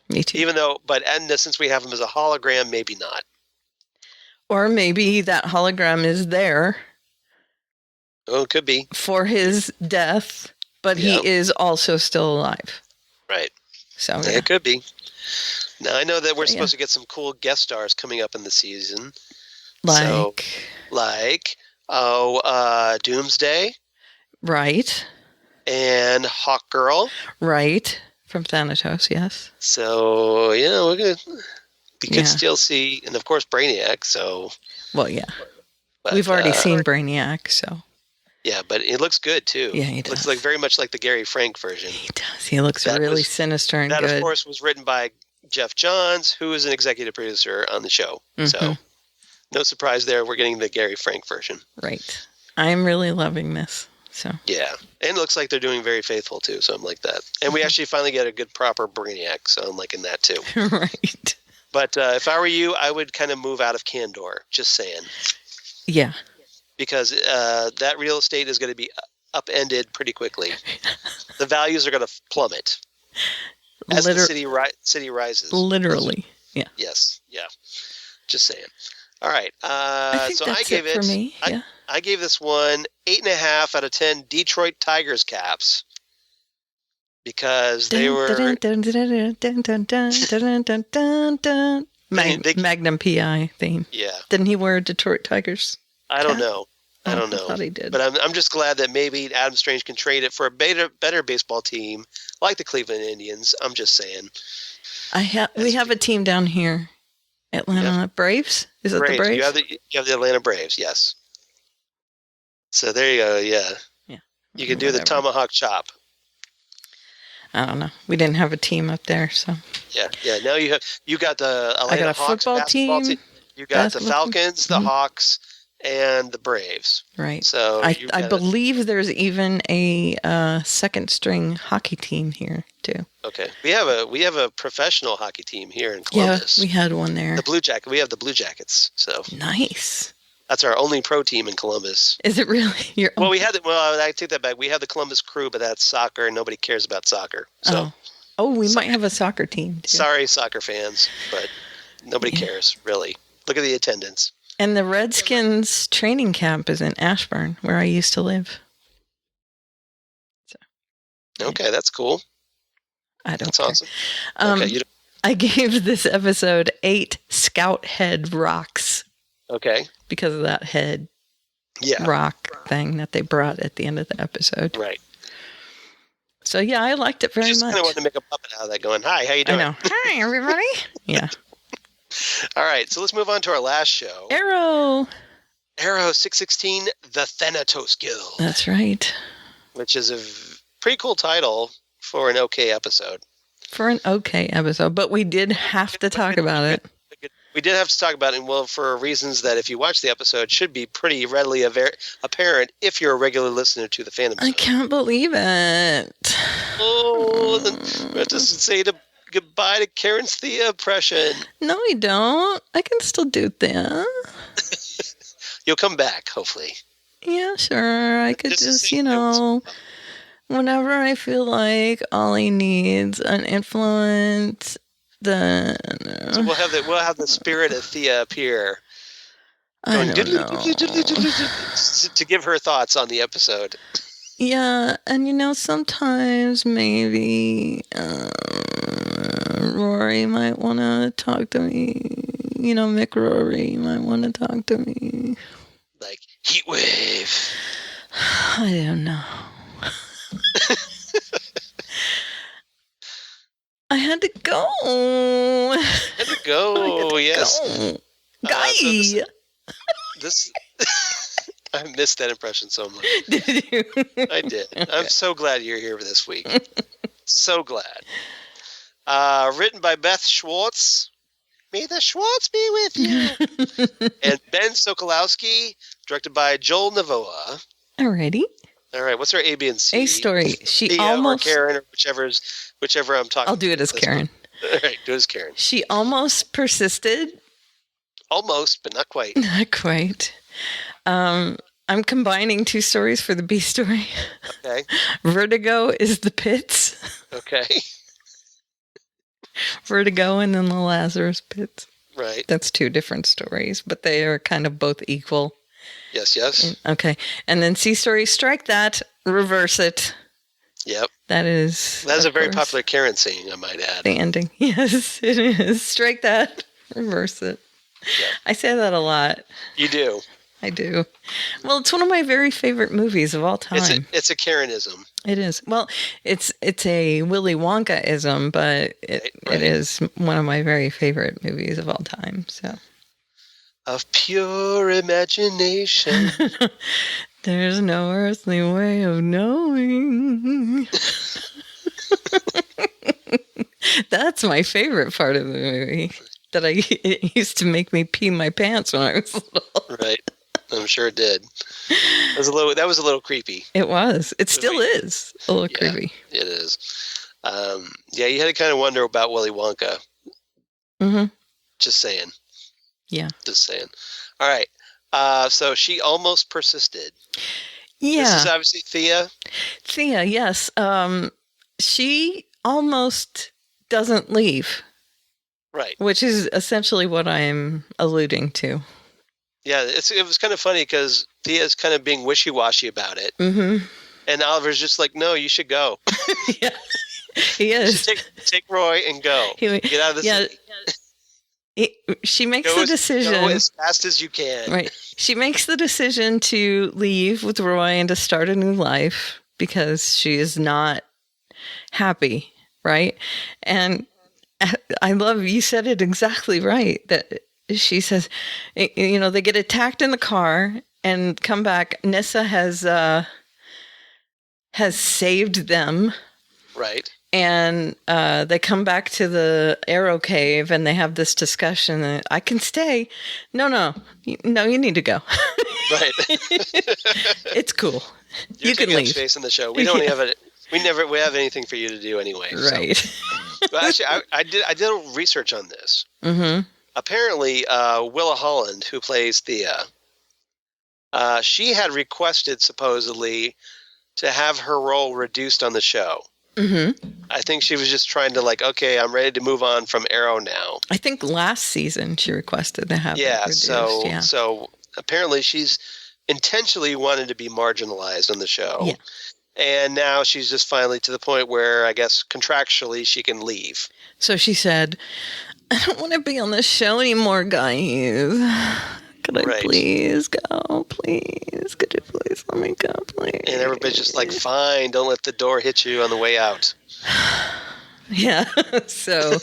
me too. Even though, but since we have him as a hologram, maybe not. Or maybe that hologram is there. Oh, it could be for his death, but he is also still alive. Right. So it could be. Now I know that we're supposed to get some cool guest stars coming up in the season. Like Doomsday. Right. And Hawkgirl. Right. From Thanatos, yes. So, we could still see, and of course Brainiac, so. Well, yeah. But, we've already seen Brainiac, so. Yeah, but it looks good, too. Yeah, he does. Looks like very much like the Gary Frank version. He does. He looks really sinister and good. That, of course, was written by Jeff Johns, who is an executive producer on the show. Mm-hmm. So, no surprise there. We're getting the Gary Frank version. Right. I'm really loving this. So. Yeah. And it looks like they're doing very faithful, too. So I'm like that. And we actually finally get a good, proper Brainiac. So I'm liking that, too. Right. But if I were you, I would kind of move out of Kandor. Just saying. Yeah. Because that real estate is going to be upended pretty quickly. The values are going to plummet as the city rises. Literally. Yeah. Yes. Yeah. Just saying. All right. So I gave it for me. Yeah. I gave this one 8.5 out of 10 Detroit Tigers caps because they were Magnum PI theme. Yeah. Didn't he wear a Detroit Tigers? I don't know. I don't know. I thought he did. But I'm just glad that maybe Adam Strange can trade it for a better baseball team like the Cleveland Indians. I'm just saying. We have a team down here. Atlanta Braves? Is it the Braves? You have the Atlanta Braves, yes. So there you go, yeah. You can do the tomahawk chop. I don't know. We didn't have a team up there, so. Yeah. Now you got the Atlanta I got a Hawks football team. You got the Falcons, the Hawks, and the Braves. Right. So I believe there's even a second string hockey team here too. Okay. We have a professional hockey team here in Columbus. Yeah, we had one there. We have the Blue Jackets. So nice. That's our only pro team in Columbus. Is it really? I take that back. We have the Columbus Crew, but that's soccer, and nobody cares about soccer. So. We might have a soccer team too. Sorry, soccer fans, but nobody cares, really. Look at the attendance. And the Redskins training camp is in Ashburn, where I used to live. So. Okay, that's cool. That's awesome. I gave this episode 8 scout head rocks. Okay. Because of that head rock thing that they brought at the end of the episode. Right. So, yeah, I liked it very much. Just kind of wanted to make a puppet out of that going, hi, how you doing? I know. Hi, everybody. Yeah. All right, so let's move on to our last show. Arrow 616, The Thanatos Guild. That's right. Which is a pretty cool title for an okay episode. But we did have to talk about it. We did have to talk about it, well, for reasons that if you watch the episode should be pretty readily apparent if you're a regular listener to the Phantom Zone. I can't believe it. Oh, we have to say goodbye to Karen's Thea oppression. No, we don't. I can still do that. You'll come back, hopefully. Yeah, sure. I could just whenever I feel like Ollie needs an influence, then so we'll have the spirit of Thea appear, I don't know. to give her thoughts on the episode. Yeah, and sometimes maybe Rory might want to talk to me. Mick Rory might want to talk to me. Like Heatwave. I don't know. I had to go. Yes. Guy. This I missed that impression so much. Did you? I did. I'm so glad you're here this week. So glad. Written by Beth Schwartz. May the Schwartz be with you. And Ben Sokolowski, directed by Joel Navoa. Alrighty. All right, what's our A, B, and C? A story. She Thea almost. or Karen, or whichever I'm talking. I'll do it as Karen. All right, do it as Karen. She almost persisted. Almost, but not quite. Not quite. I'm combining two stories for the B story. Okay. Vertigo is the pits. Okay. Vertigo and then the Lazarus pits. Right. That's two different stories, but they are kind of both equal. Yes. Okay. And then C story, strike that, reverse it. Yep. That's a very popular Karen saying, I might add. The ending. Yes, it is. Strike that, reverse it. Yep. I say that a lot. You do. I do. Well, it's one of my very favorite movies of all time. It's a Karenism. It is. Well, it's a Willy Wonka-ism, but it is one of my very favorite movies of all time. So, of pure imagination. There's no earthly way of knowing. That's my favorite part of the movie. It used to make me pee my pants when I was little. Right. I'm sure it did. That was a little creepy. It was. It still is a little creepy. It is. You had to kind of wonder about Willy Wonka. Mm-hmm. Just saying. Yeah. Just saying. All right. So she almost persisted. Yeah. This is obviously Thea. Thea, yes. She almost doesn't leave. Right. Which is essentially what I'm alluding to. Yeah, it was kind of funny because Thea's kind of being wishy-washy about it. Mm-hmm. And Oliver's just like, no, you should go. Yeah, he is. Take Roy and go. Get out of the city. She makes the decision. Go as fast as you can. Right. She makes the decision to leave with Roy and to start a new life because she is not happy, right? And I love, you said it exactly right, that she says, they get attacked in the car and come back. Nissa has saved them. Right. And they come back to the arrow cave and they have this discussion. And I can stay. No, you need to go. Right. It's cool. You can leave. Space in the show. We don't have it. We have anything for you to do anyway. Right. So. But actually, I did a little research on this. Mm-hmm. Apparently, Willa Holland, who plays Thea, she had requested supposedly to have her role reduced on the show. Mm-hmm. I think she was just trying to okay, I'm ready to move on from Arrow now. I think last season she requested to have it reduced. So apparently she's intentionally wanted to be marginalized on the show. Yeah. And now she's just finally to the point where I guess contractually she can leave. So she said, I don't want to be on this show anymore, guys. Could I please go? Please. Could you please let me go, please? And everybody's just like, fine, don't let the door hit you on the way out. Yeah. So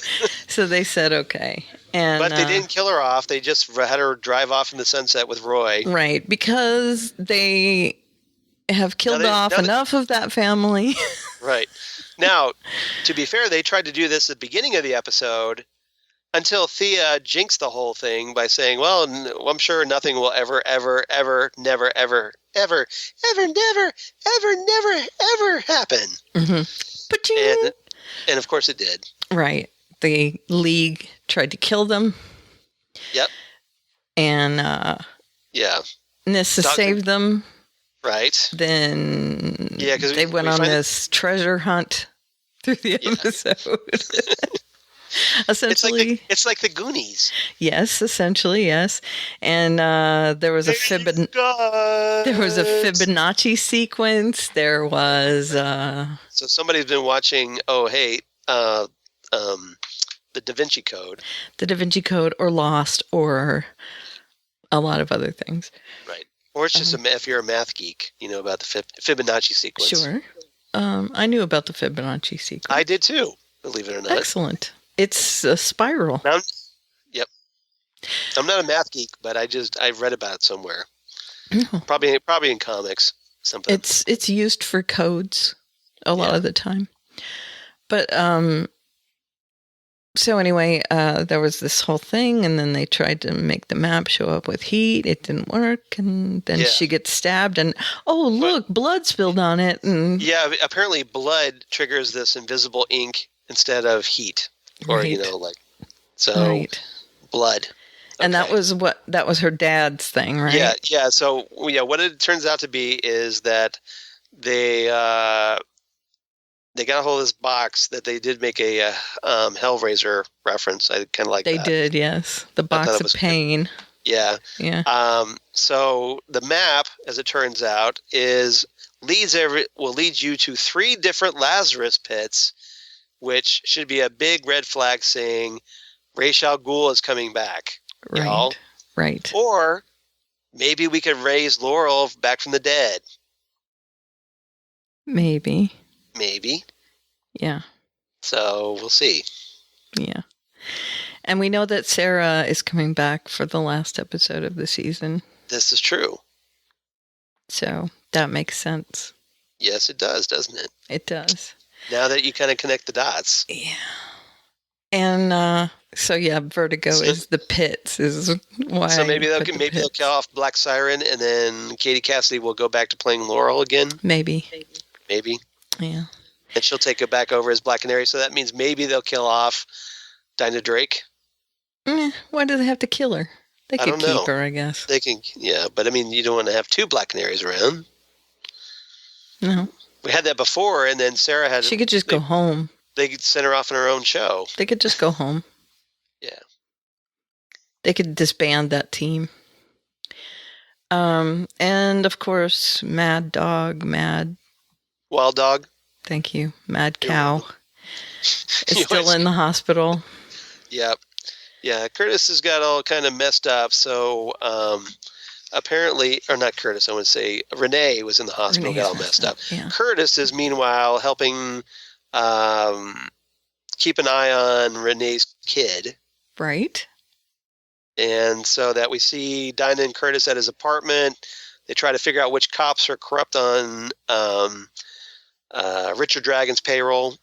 they said, okay. But they didn't kill her off. They just had her drive off in the sunset with Roy. Right. Because they have killed off enough of that family. Right. Now, to be fair, they tried to do this at the beginning of the episode until Thea jinxed the whole thing by saying, well, I'm sure nothing will ever, never happen. Mm-hmm. And of course it did. Right. The League tried to kill them. Yep. And Nissa saved them. Right. Then because they went on this treasure hunt through the episode. Essentially, it's like the Goonies. Yes, essentially, yes. And there was a Fibonacci sequence. There was so somebody's been watching. Oh, hey, the Da Vinci Code. The Da Vinci Code, or Lost, or a lot of other things. Right. Or it's just if you're a math geek, you know about the Fibonacci sequence. Sure. I knew about the Fibonacci sequence. I did too, believe it or not. Excellent. It's a spiral. Yep. I'm not a math geek, but I read about it somewhere. No. Probably in comics. Something. It's used for codes a lot of the time. But so anyway, there was this whole thing, and then they tried to make the map show up with heat. It didn't work, and then she gets stabbed, and look, blood spilled on it. And apparently blood triggers this invisible ink instead of heat, or blood. And that was her dad's thing, right? Yeah. So what it turns out to be is that they got a hold of this box that they did make a Hellraiser reference. I kind of like that. They did, yes. The box of pain. Good. Yeah. Yeah. So the map, as it turns out, will lead you to 3 different Lazarus pits, which should be a big red flag saying Ra's al Ghul is coming back. Right. Y'all. Right. Or maybe we could raise Laurel back from the dead. Maybe. Yeah. So we'll see. Yeah. And we know that Sarah is coming back for the last episode of the season. This is true. So that makes sense. Yes, it does, doesn't it? It does. Now that you kind of connect the dots. Yeah. And Vertigo is the pits is why. So maybe they'll kill off Black Siren, and then Katie Cassidy will go back to playing Laurel again. Maybe. Yeah. And she'll take it back over as Black Canary. So that means maybe they'll kill off Dinah Drake. Why do they have to kill her? They could keep her, I guess. They can, but I mean, you don't want to have 2 Black Canaries around. No. We had that before, and then Sarah had. She could just go home. They could send her off on her own show. They could just go home. Yeah. They could disband that team. And of course, Wild Dog. Thank you. Mad Cow is still in the hospital. Yep. Yeah, Curtis has got all kind of messed up. So apparently, or not Curtis, I would say Renee was in the hospital, got all messed up. Yeah. Curtis is meanwhile helping keep an eye on Renee's kid. Right. And so that we see Dinah and Curtis at his apartment. They try to figure out which cops are corrupt on Richard Dragon's payroll.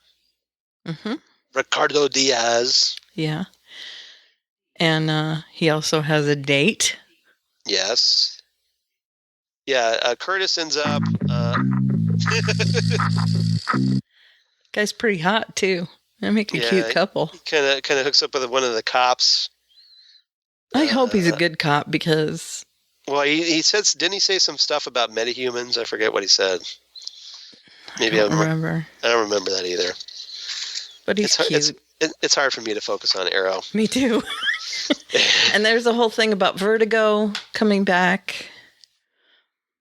Mm-hmm. Ricardo Diaz. Yeah. And he also has a date. Yes. Yeah, Curtis ends up... Guy's pretty hot, too. They make a cute couple. Kind of hooks up with one of the cops. I hope he's a good cop because... Well, he said... Didn't he say some stuff about metahumans? I forget what he said. Maybe I don't remember. I don't remember that either. But he's cute. It's hard for me to focus on Arrow. Me too. And there's a whole thing about Vertigo coming back.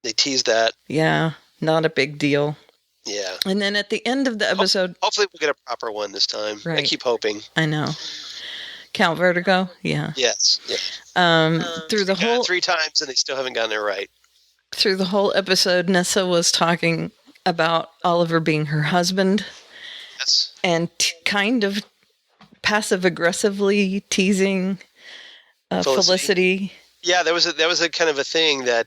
They teased that. Yeah, not a big deal. Yeah. And then at the end of the episode... Hopefully we'll get a proper one this time. Right. I keep hoping. I know. Count Vertigo? Yeah. Yes. Yeah. Through the whole... 3 times and they still haven't gotten it right. Through the whole episode, Nessa was talking about Oliver being her husband. Yes. And kind of passive-aggressively teasing Felicity. Yeah, that was a kind of a thing that...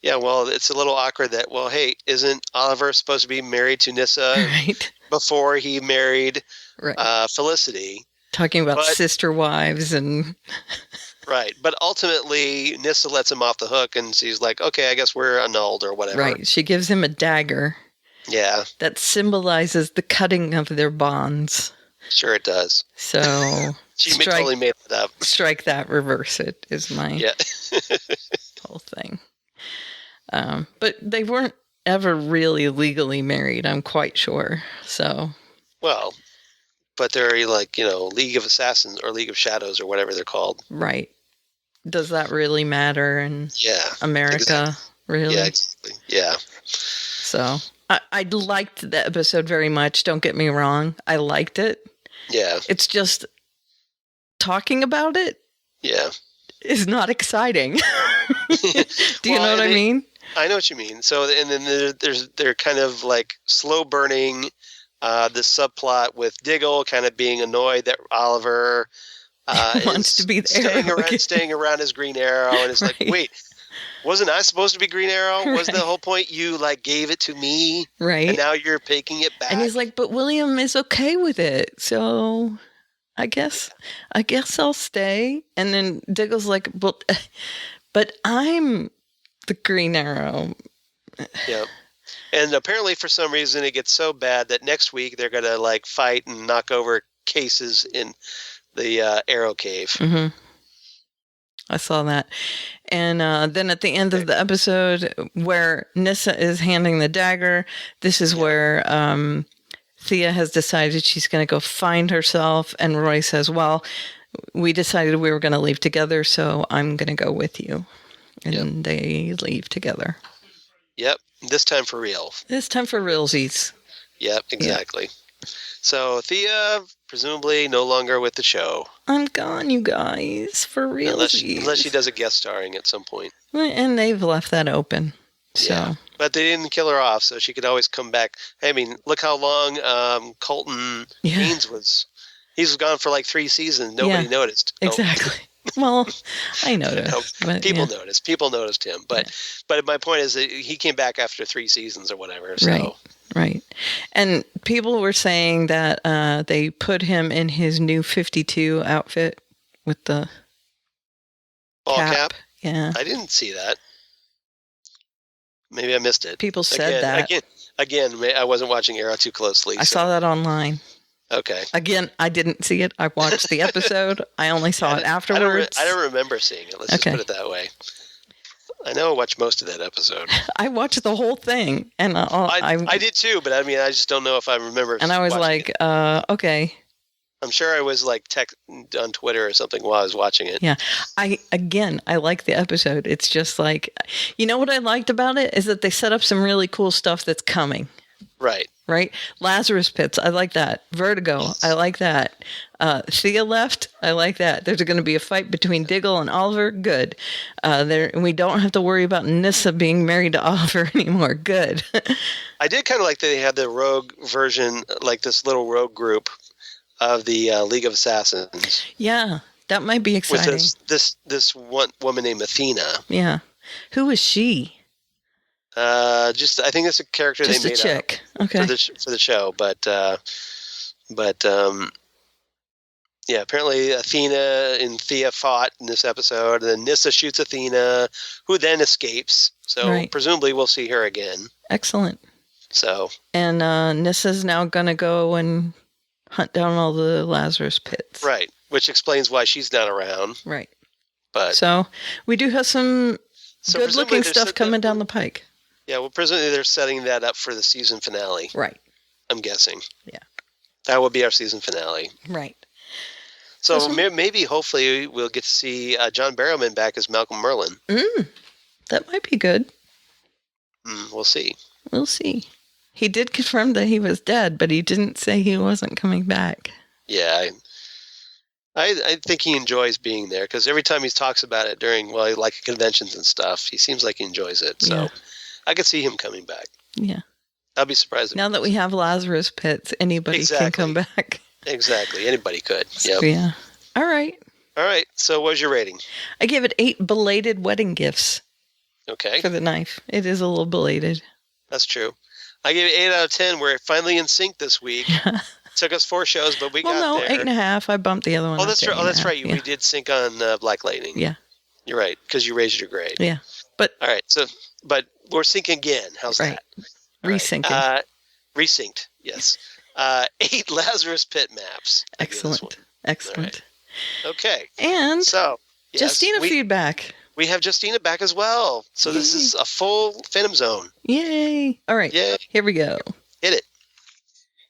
it's a little awkward that, hey, isn't Oliver supposed to be married to Nissa before he married Felicity? Talking about sister wives and... Right, but ultimately Nissa lets him off the hook and she's like, okay, I guess we're annulled or whatever. Right, she gives him a dagger. Yeah. That symbolizes the cutting of their bonds. Sure it does. So... She totally made it up. Strike that, reverse it is my whole thing. But they weren't ever really legally married, I'm quite sure. So, well, but they're like, League of Assassins or League of Shadows or whatever they're called. Right. Does that really matter in America? Exactly. Really? Yeah, exactly. Yeah. So, I liked the episode very much. Don't get me wrong. I liked it. Yeah. It's just talking about it. Yeah. Is not exciting. Do you know what I mean? I know what you mean. So, and then they're kind of like slow burning this subplot with Diggle kind of being annoyed that Oliver wants to be there. Staying around his Green Arrow, and it's like, wait, Wasn't I supposed to be Green Arrow? Right. Wasn't the whole point you like gave it to me? Right. And now you're taking it back. And he's like, but William is okay with it. So I guess I'll stay. And then Diggle's like, but I'm the Green Arrow. Yeah. And apparently for some reason it gets so bad that next week they're going to like fight and knock over cases in the Arrow Cave. Mm-hmm. I saw that. And then at the end of the episode where Nyssa is handing the dagger, this is where Thea has decided she's going to go find herself. And Roy says, well, we decided we were going to leave together, so I'm going to go with you. And they leave together. Yep. This time for real. This time for realsies. Yep, exactly. Yep. So Thea, presumably no longer with the show. I'm gone, you guys, for realsies. Unless she does a guest starring at some point. And they've left that open. So. Yeah, but they didn't kill her off, so she could always come back. I mean, look how long Colton Haynes was. He was gone for like 3 seasons. Nobody noticed. Exactly. Well, I noticed. People noticed. People noticed him. But my point is that he came back after 3 seasons or whatever. So. Right. And people were saying that they put him in his new 52 outfit with the ball cap. Yeah. I didn't see that. Maybe I missed it. People said that. Again, I wasn't watching Arrow too closely. I saw that online. Okay. Again, I didn't see it. I watched the episode. I only saw it afterwards. I don't remember seeing it. Let's just put it that way. I know I watched most of that episode. I watched the whole thing, and I did too. But I mean, I just don't know if I remember. And I was like, okay. I'm sure I was like on Twitter or something while I was watching it. Yeah. I like the episode. It's just like, you know what I liked about it is that they set up some really cool stuff that's coming. Right? Lazarus Pits. I like that. Vertigo. I like that. Thea left. I like that. There's going to be a fight between Diggle and Oliver. Good. We don't have to worry about Nyssa being married to Oliver anymore. Good. I did kind of like that they had the rogue version, like this little rogue group of the League of Assassins. Yeah. That might be exciting. With this one woman named Athena. Yeah. Who is she? I think it's a character just they made chick. Up okay. for the show, but apparently Athena and Thea fought in this episode, and then Nyssa shoots Athena, who then escapes. So presumably we'll see her again. Excellent. So and Nyssa's now gonna go and hunt down all the Lazarus Pits. Right, which explains why she's not around. Right. But so we do have some good-looking stuff coming down the pike. Yeah, well, presumably they're setting that up for the season finale. Right. I'm guessing. Yeah. That will be our season finale. Right. So maybe, hopefully, we'll get to see John Barrowman back as Malcolm Merlin. That might be good. We'll see. We'll see. He did confirm that he was dead, but he didn't say he wasn't coming back. Yeah, I think he enjoys being there, because every time he talks about it during, like conventions and stuff, he seems like he enjoys it. So I could see him coming back. Yeah. I'll be surprised. Now that we have Lazarus Pits, anybody can come back. Exactly. Anybody could. Yep. Yeah. All right. So what's your rating? I give it 8 belated wedding gifts. Okay. For the knife. It is a little belated. That's true. I gave it 8 out of 10. We're finally in sync this week. Took us 4 shows, but we got there. 8.5. I bumped the other one. Oh, that's right. That's right. We did sync on Black Lightning. Yeah. You're right, because you raised your grade. Yeah. But all right. But we're syncing again. How's that? Resyncing. Right. Resynced. Yes. 8 Lazarus Pit maps. Excellent. Right. Okay. And so Justina feedback. We have Justina back as well. So this is a full Phantom Zone. Yay. All right. Yay. Here we go. Hit it.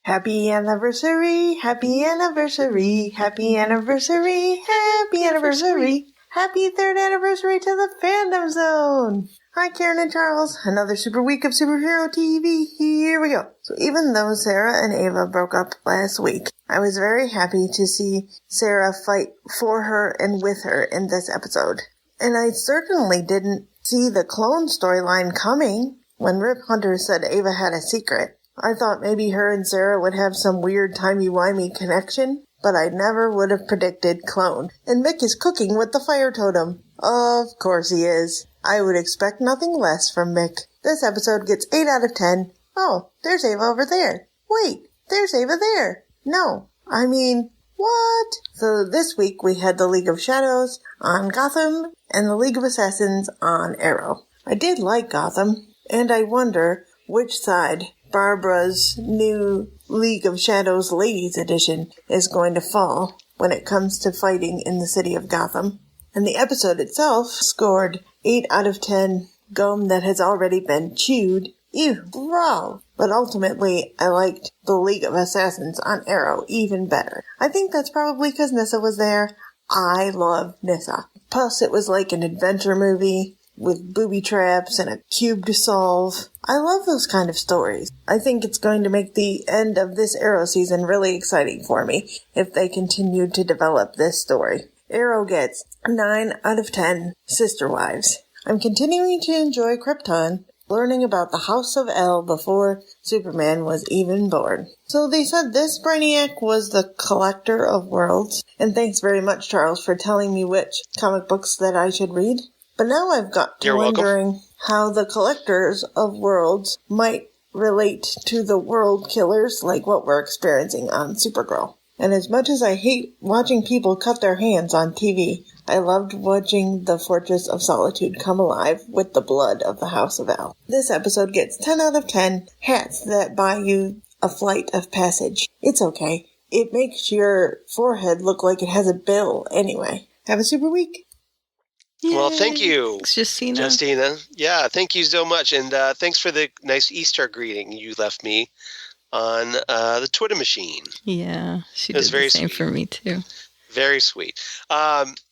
Happy anniversary, happy anniversary, happy anniversary, happy anniversary. Happy 3rd anniversary to the Phantom Zone. Hi, Karen and Charles. Another super week of superhero TV. Here we go. So even though Sarah and Ava broke up last week, I was very happy to see Sarah fight for her and with her in this episode. And I certainly didn't see the clone storyline coming. When Rip Hunter said Ava had a secret, I thought maybe her and Sarah would have some weird timey-wimey connection, but I never would have predicted clone. And Mick is cooking with the fire totem. Of course he is. I would expect nothing less from Mick. This episode gets 8 out of 10. Oh, there's Ava over there. Wait, there's Ava there. No, I mean, what? So this week we had the League of Shadows on Gotham and the League of Assassins on Arrow. I did like Gotham, and I wonder which side Barbara's new League of Shadows Ladies Edition is going to fall when it comes to fighting in the city of Gotham. And the episode itself scored 8 out of 10 gum that has already been chewed. Ew, raw. But ultimately, I liked the League of Assassins on Arrow even better. I think that's probably because Nyssa was there. I love Nyssa. Plus, it was like an adventure movie with booby traps and a cube to solve. I love those kind of stories. I think it's going to make the end of this Arrow season really exciting for me if they continue to develop this story. Arrow gets 9 out of 10 sister wives. I'm continuing to enjoy Krypton, learning about the House of El before Superman was even born. So they said this Brainiac was the collector of worlds, and thanks very much, Charles, for telling me which comic books that I should read. But now I've got to wondering how the collectors of worlds might relate to the world killers like what we're experiencing on Supergirl. And as much as I hate watching people cut their hands on TV, I loved watching the Fortress of Solitude come alive with the blood of the House of El. This episode gets 10 out of 10 hats that buy you a flight of passage. It's okay. It makes your forehead look like it has a bill anyway. Have a super week. Yay. Well, thank you, Thanks, Justina. Justina. Yeah, thank you so much. And thanks for the nice Easter greeting you left me on the Twitter machine. Yeah, she It was did very the same sweet. for me too. Very sweet.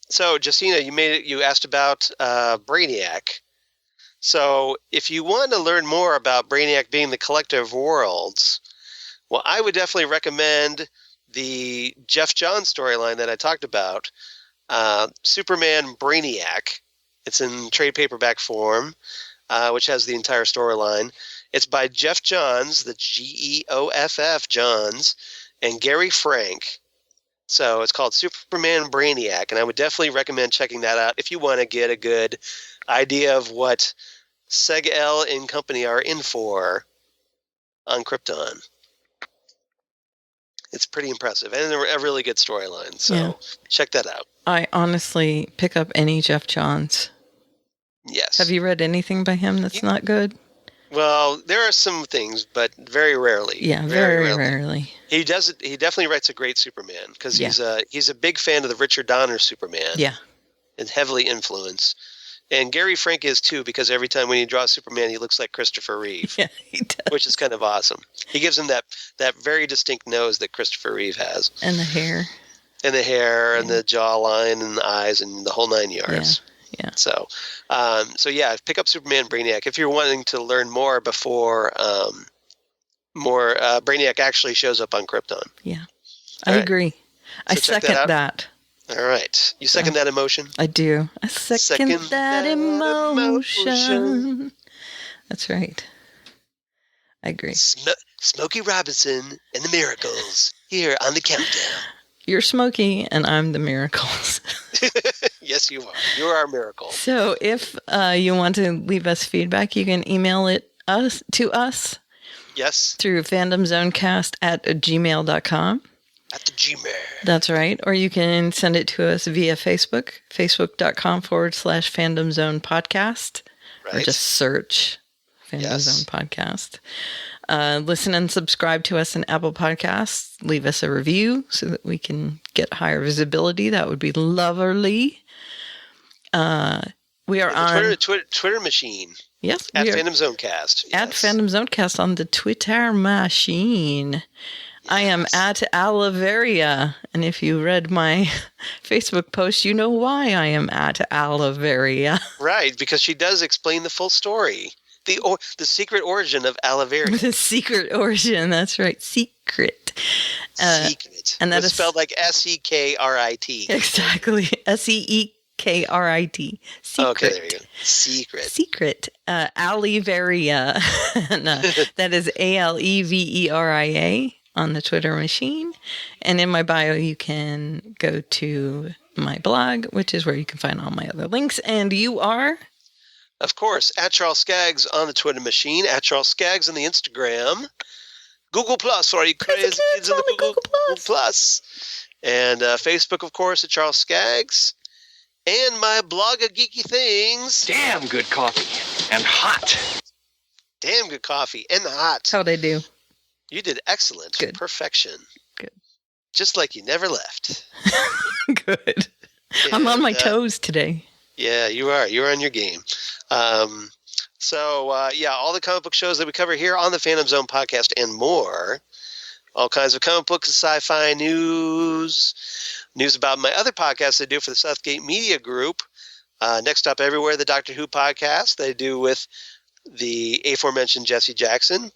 So, Justina, you asked about Brainiac. So, if you want to learn more about Brainiac being the collector of worlds, well, I would definitely recommend the Jeff Johns storyline that I talked about, Superman Brainiac. It's in trade paperback form, which has the entire storyline. It's by Jeff Johns, the Geoff Johns, and Gary Frank. So it's called Superman Brainiac, and I would definitely recommend checking that out if you want to get a good idea of what Skaggs and company are in for on Krypton. It's pretty impressive, and a really good storyline, so check that out. I honestly pick up any Jeff Johns. Yes. Have you read anything by him that's not good? Well, there are some things, but very rarely. Yeah, very rarely. He does it. He definitely writes a great Superman because he's a big fan of the Richard Donner Superman. Yeah, and heavily influenced. And Gary Frank is too, because every time when he draws Superman, he looks like Christopher Reeve. Yeah, he does. Which is kind of awesome. He gives him that very distinct nose that Christopher Reeve has, and the hair, and the jawline, and the eyes, and the whole 9 yards. Yeah. So pick up Superman Brainiac if you're wanting to learn more before Brainiac actually shows up on Krypton. Yeah, I agree. I second that. All right. You second that emotion? I do. I second that emotion. That's right. I agree. Smokey Robinson and the Miracles here on the Countdown. You're Smokey and I'm the Miracles. Yes, you are. You are our miracle. So if you want to leave us feedback, you can email it to us. Yes. Through fandomzonecast@gmail.com. At the Gmail. That's right. Or you can send it to us via Facebook, facebook.com/fandomzonepodcast. Right. Or just search Fandom Zone Podcast. Listen and subscribe to us in Apple Podcasts. Leave us a review so that we can get higher visibility. That would be lovely. We are on Twitter machine. Yes, at Fandom Zonecast. At Fandom Zonecast on the Twitter machine. Yes. I am at Alaveria, and if you read my Facebook post, you know why I am at Alaveria. Right, because she does explain the full story. The secret origin of Alaveria. The secret origin, that's right. Secret. Secret. And that is spelled like Sekrit. Exactly. Sekrit. Secret. Okay, there you go. Secret. Aliveria. That is Aleveria on the Twitter machine. And in my bio, you can go to my blog, which is where you can find all my other links. And you are? Of course, at Charles Skaggs on the Twitter machine, at Charles Skaggs on the Instagram, Google Plus for all you crazy kids in the Google Plus, and Facebook, of course, at Charles Skaggs, and my blog of geeky things. Damn good coffee. And hot. Damn good coffee and hot. How'd I do? You did excellent. Good. Perfection. Good. Just like you never left. Good. I'm on my toes today. Yeah, you are. You're on your game. So, all the comic book shows that we cover here on the Phantom Zone podcast and more. All kinds of comic books, sci-fi news about my other podcasts I do for the Southgate Media Group. Next Up Everywhere, the Doctor Who podcast they do with the aforementioned Jesse Jackson.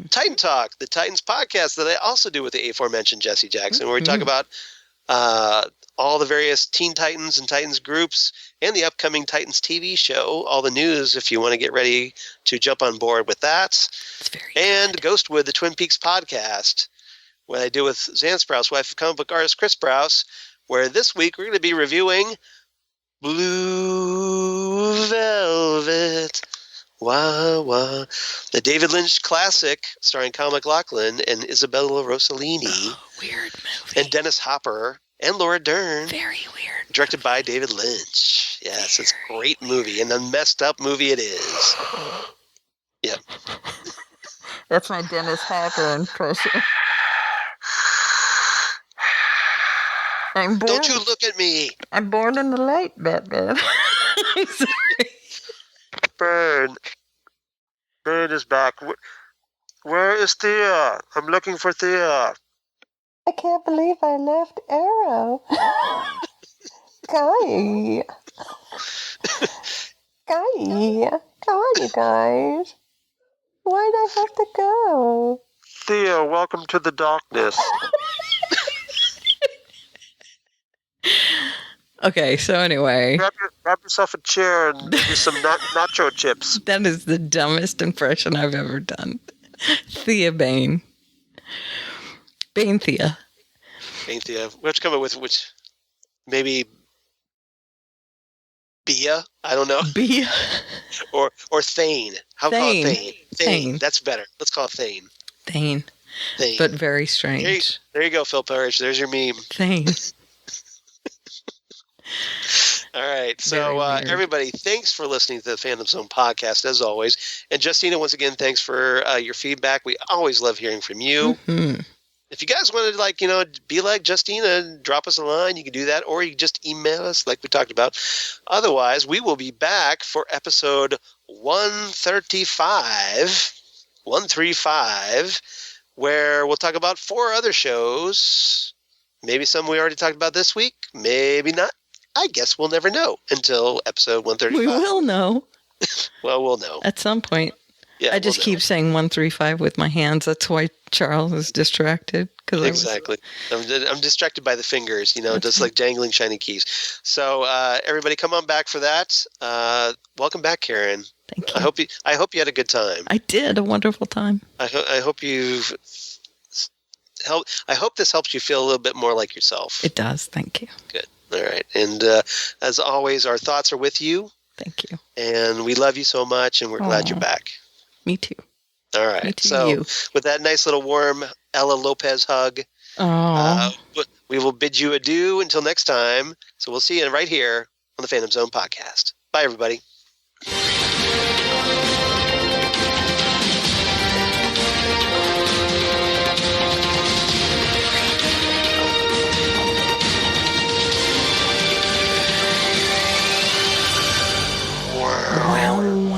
Titan Talk, the Titans podcast that I also do with the aforementioned Jesse Jackson, where we talk about all the various Teen Titans and Titans groups and the upcoming Titans TV show, all the news if you want to get ready to jump on board with that. And Ghostwood, the Twin Peaks podcast, what I do with Zan Sprouse, wife of comic book artist Chris Sprouse, where this week we're going to be reviewing Blue Velvet. Wah, wah. The David Lynch classic starring Kyle MacLachlan and Isabella Rossellini. Oh, weird movie. And Dennis Hopper and Laura Dern. Very weird. Directed by David Lynch. Yes, it's a great movie, and a messed up movie it is. Yep. That's my Dennis Hopper impression. Don't you look at me. I'm born in the light, Batman. I'm sorry. Burn is back. Where is Thea? I'm looking for Thea. I can't believe I left Arrow. Guy. Come on, you guys. Why'd I have to go? Thea, welcome to the darkness. Okay, so anyway. Grab yourself a chair and give you some nacho chips. That is the dumbest impression I've ever done. Thea Bane. Bane Thea. Bane Thea. We have to come up with which, maybe Bia? I don't know. Bia. Or Thane. How call it Thane? Thane. That's better. Let's call it Thane. Thane. Thane. But very strange. There you go, Phil Parrish. There's your meme. Thane. All right. So, everybody, thanks for listening to the Phantom Zone podcast, as always. And Justina, once again, thanks for your feedback. We always love hearing from you. Mm-hmm. If you guys want to, be like Justina, drop us a line, you can do that. Or you can just email us like we talked about. Otherwise, we will be back for episode 135, where we'll talk about 4 other shows. Maybe some we already talked about this week. Maybe not. I guess we'll never know until episode 135. We will know. Well, we'll know. At some point. Yeah, I just keep saying 135 with my hands. That's why Charles is distracted. Exactly. I'm distracted by the fingers, just like jangling shiny keys. So everybody come on back for that. Welcome back, Karen. Thank you. I hope you had a good time. I did. A wonderful time. I hope you've I hope this helps you feel a little bit more like yourself. It does. Thank you. Good. All right. And as always, our thoughts are with you. Thank you. And we love you so much, and we're glad you're back. Me too. All right. Me too, so you. With that nice little warm Ella Lopez hug, we will bid you adieu until next time. So we'll see you right here on the Phantom Zone podcast. Bye, everybody. Wow.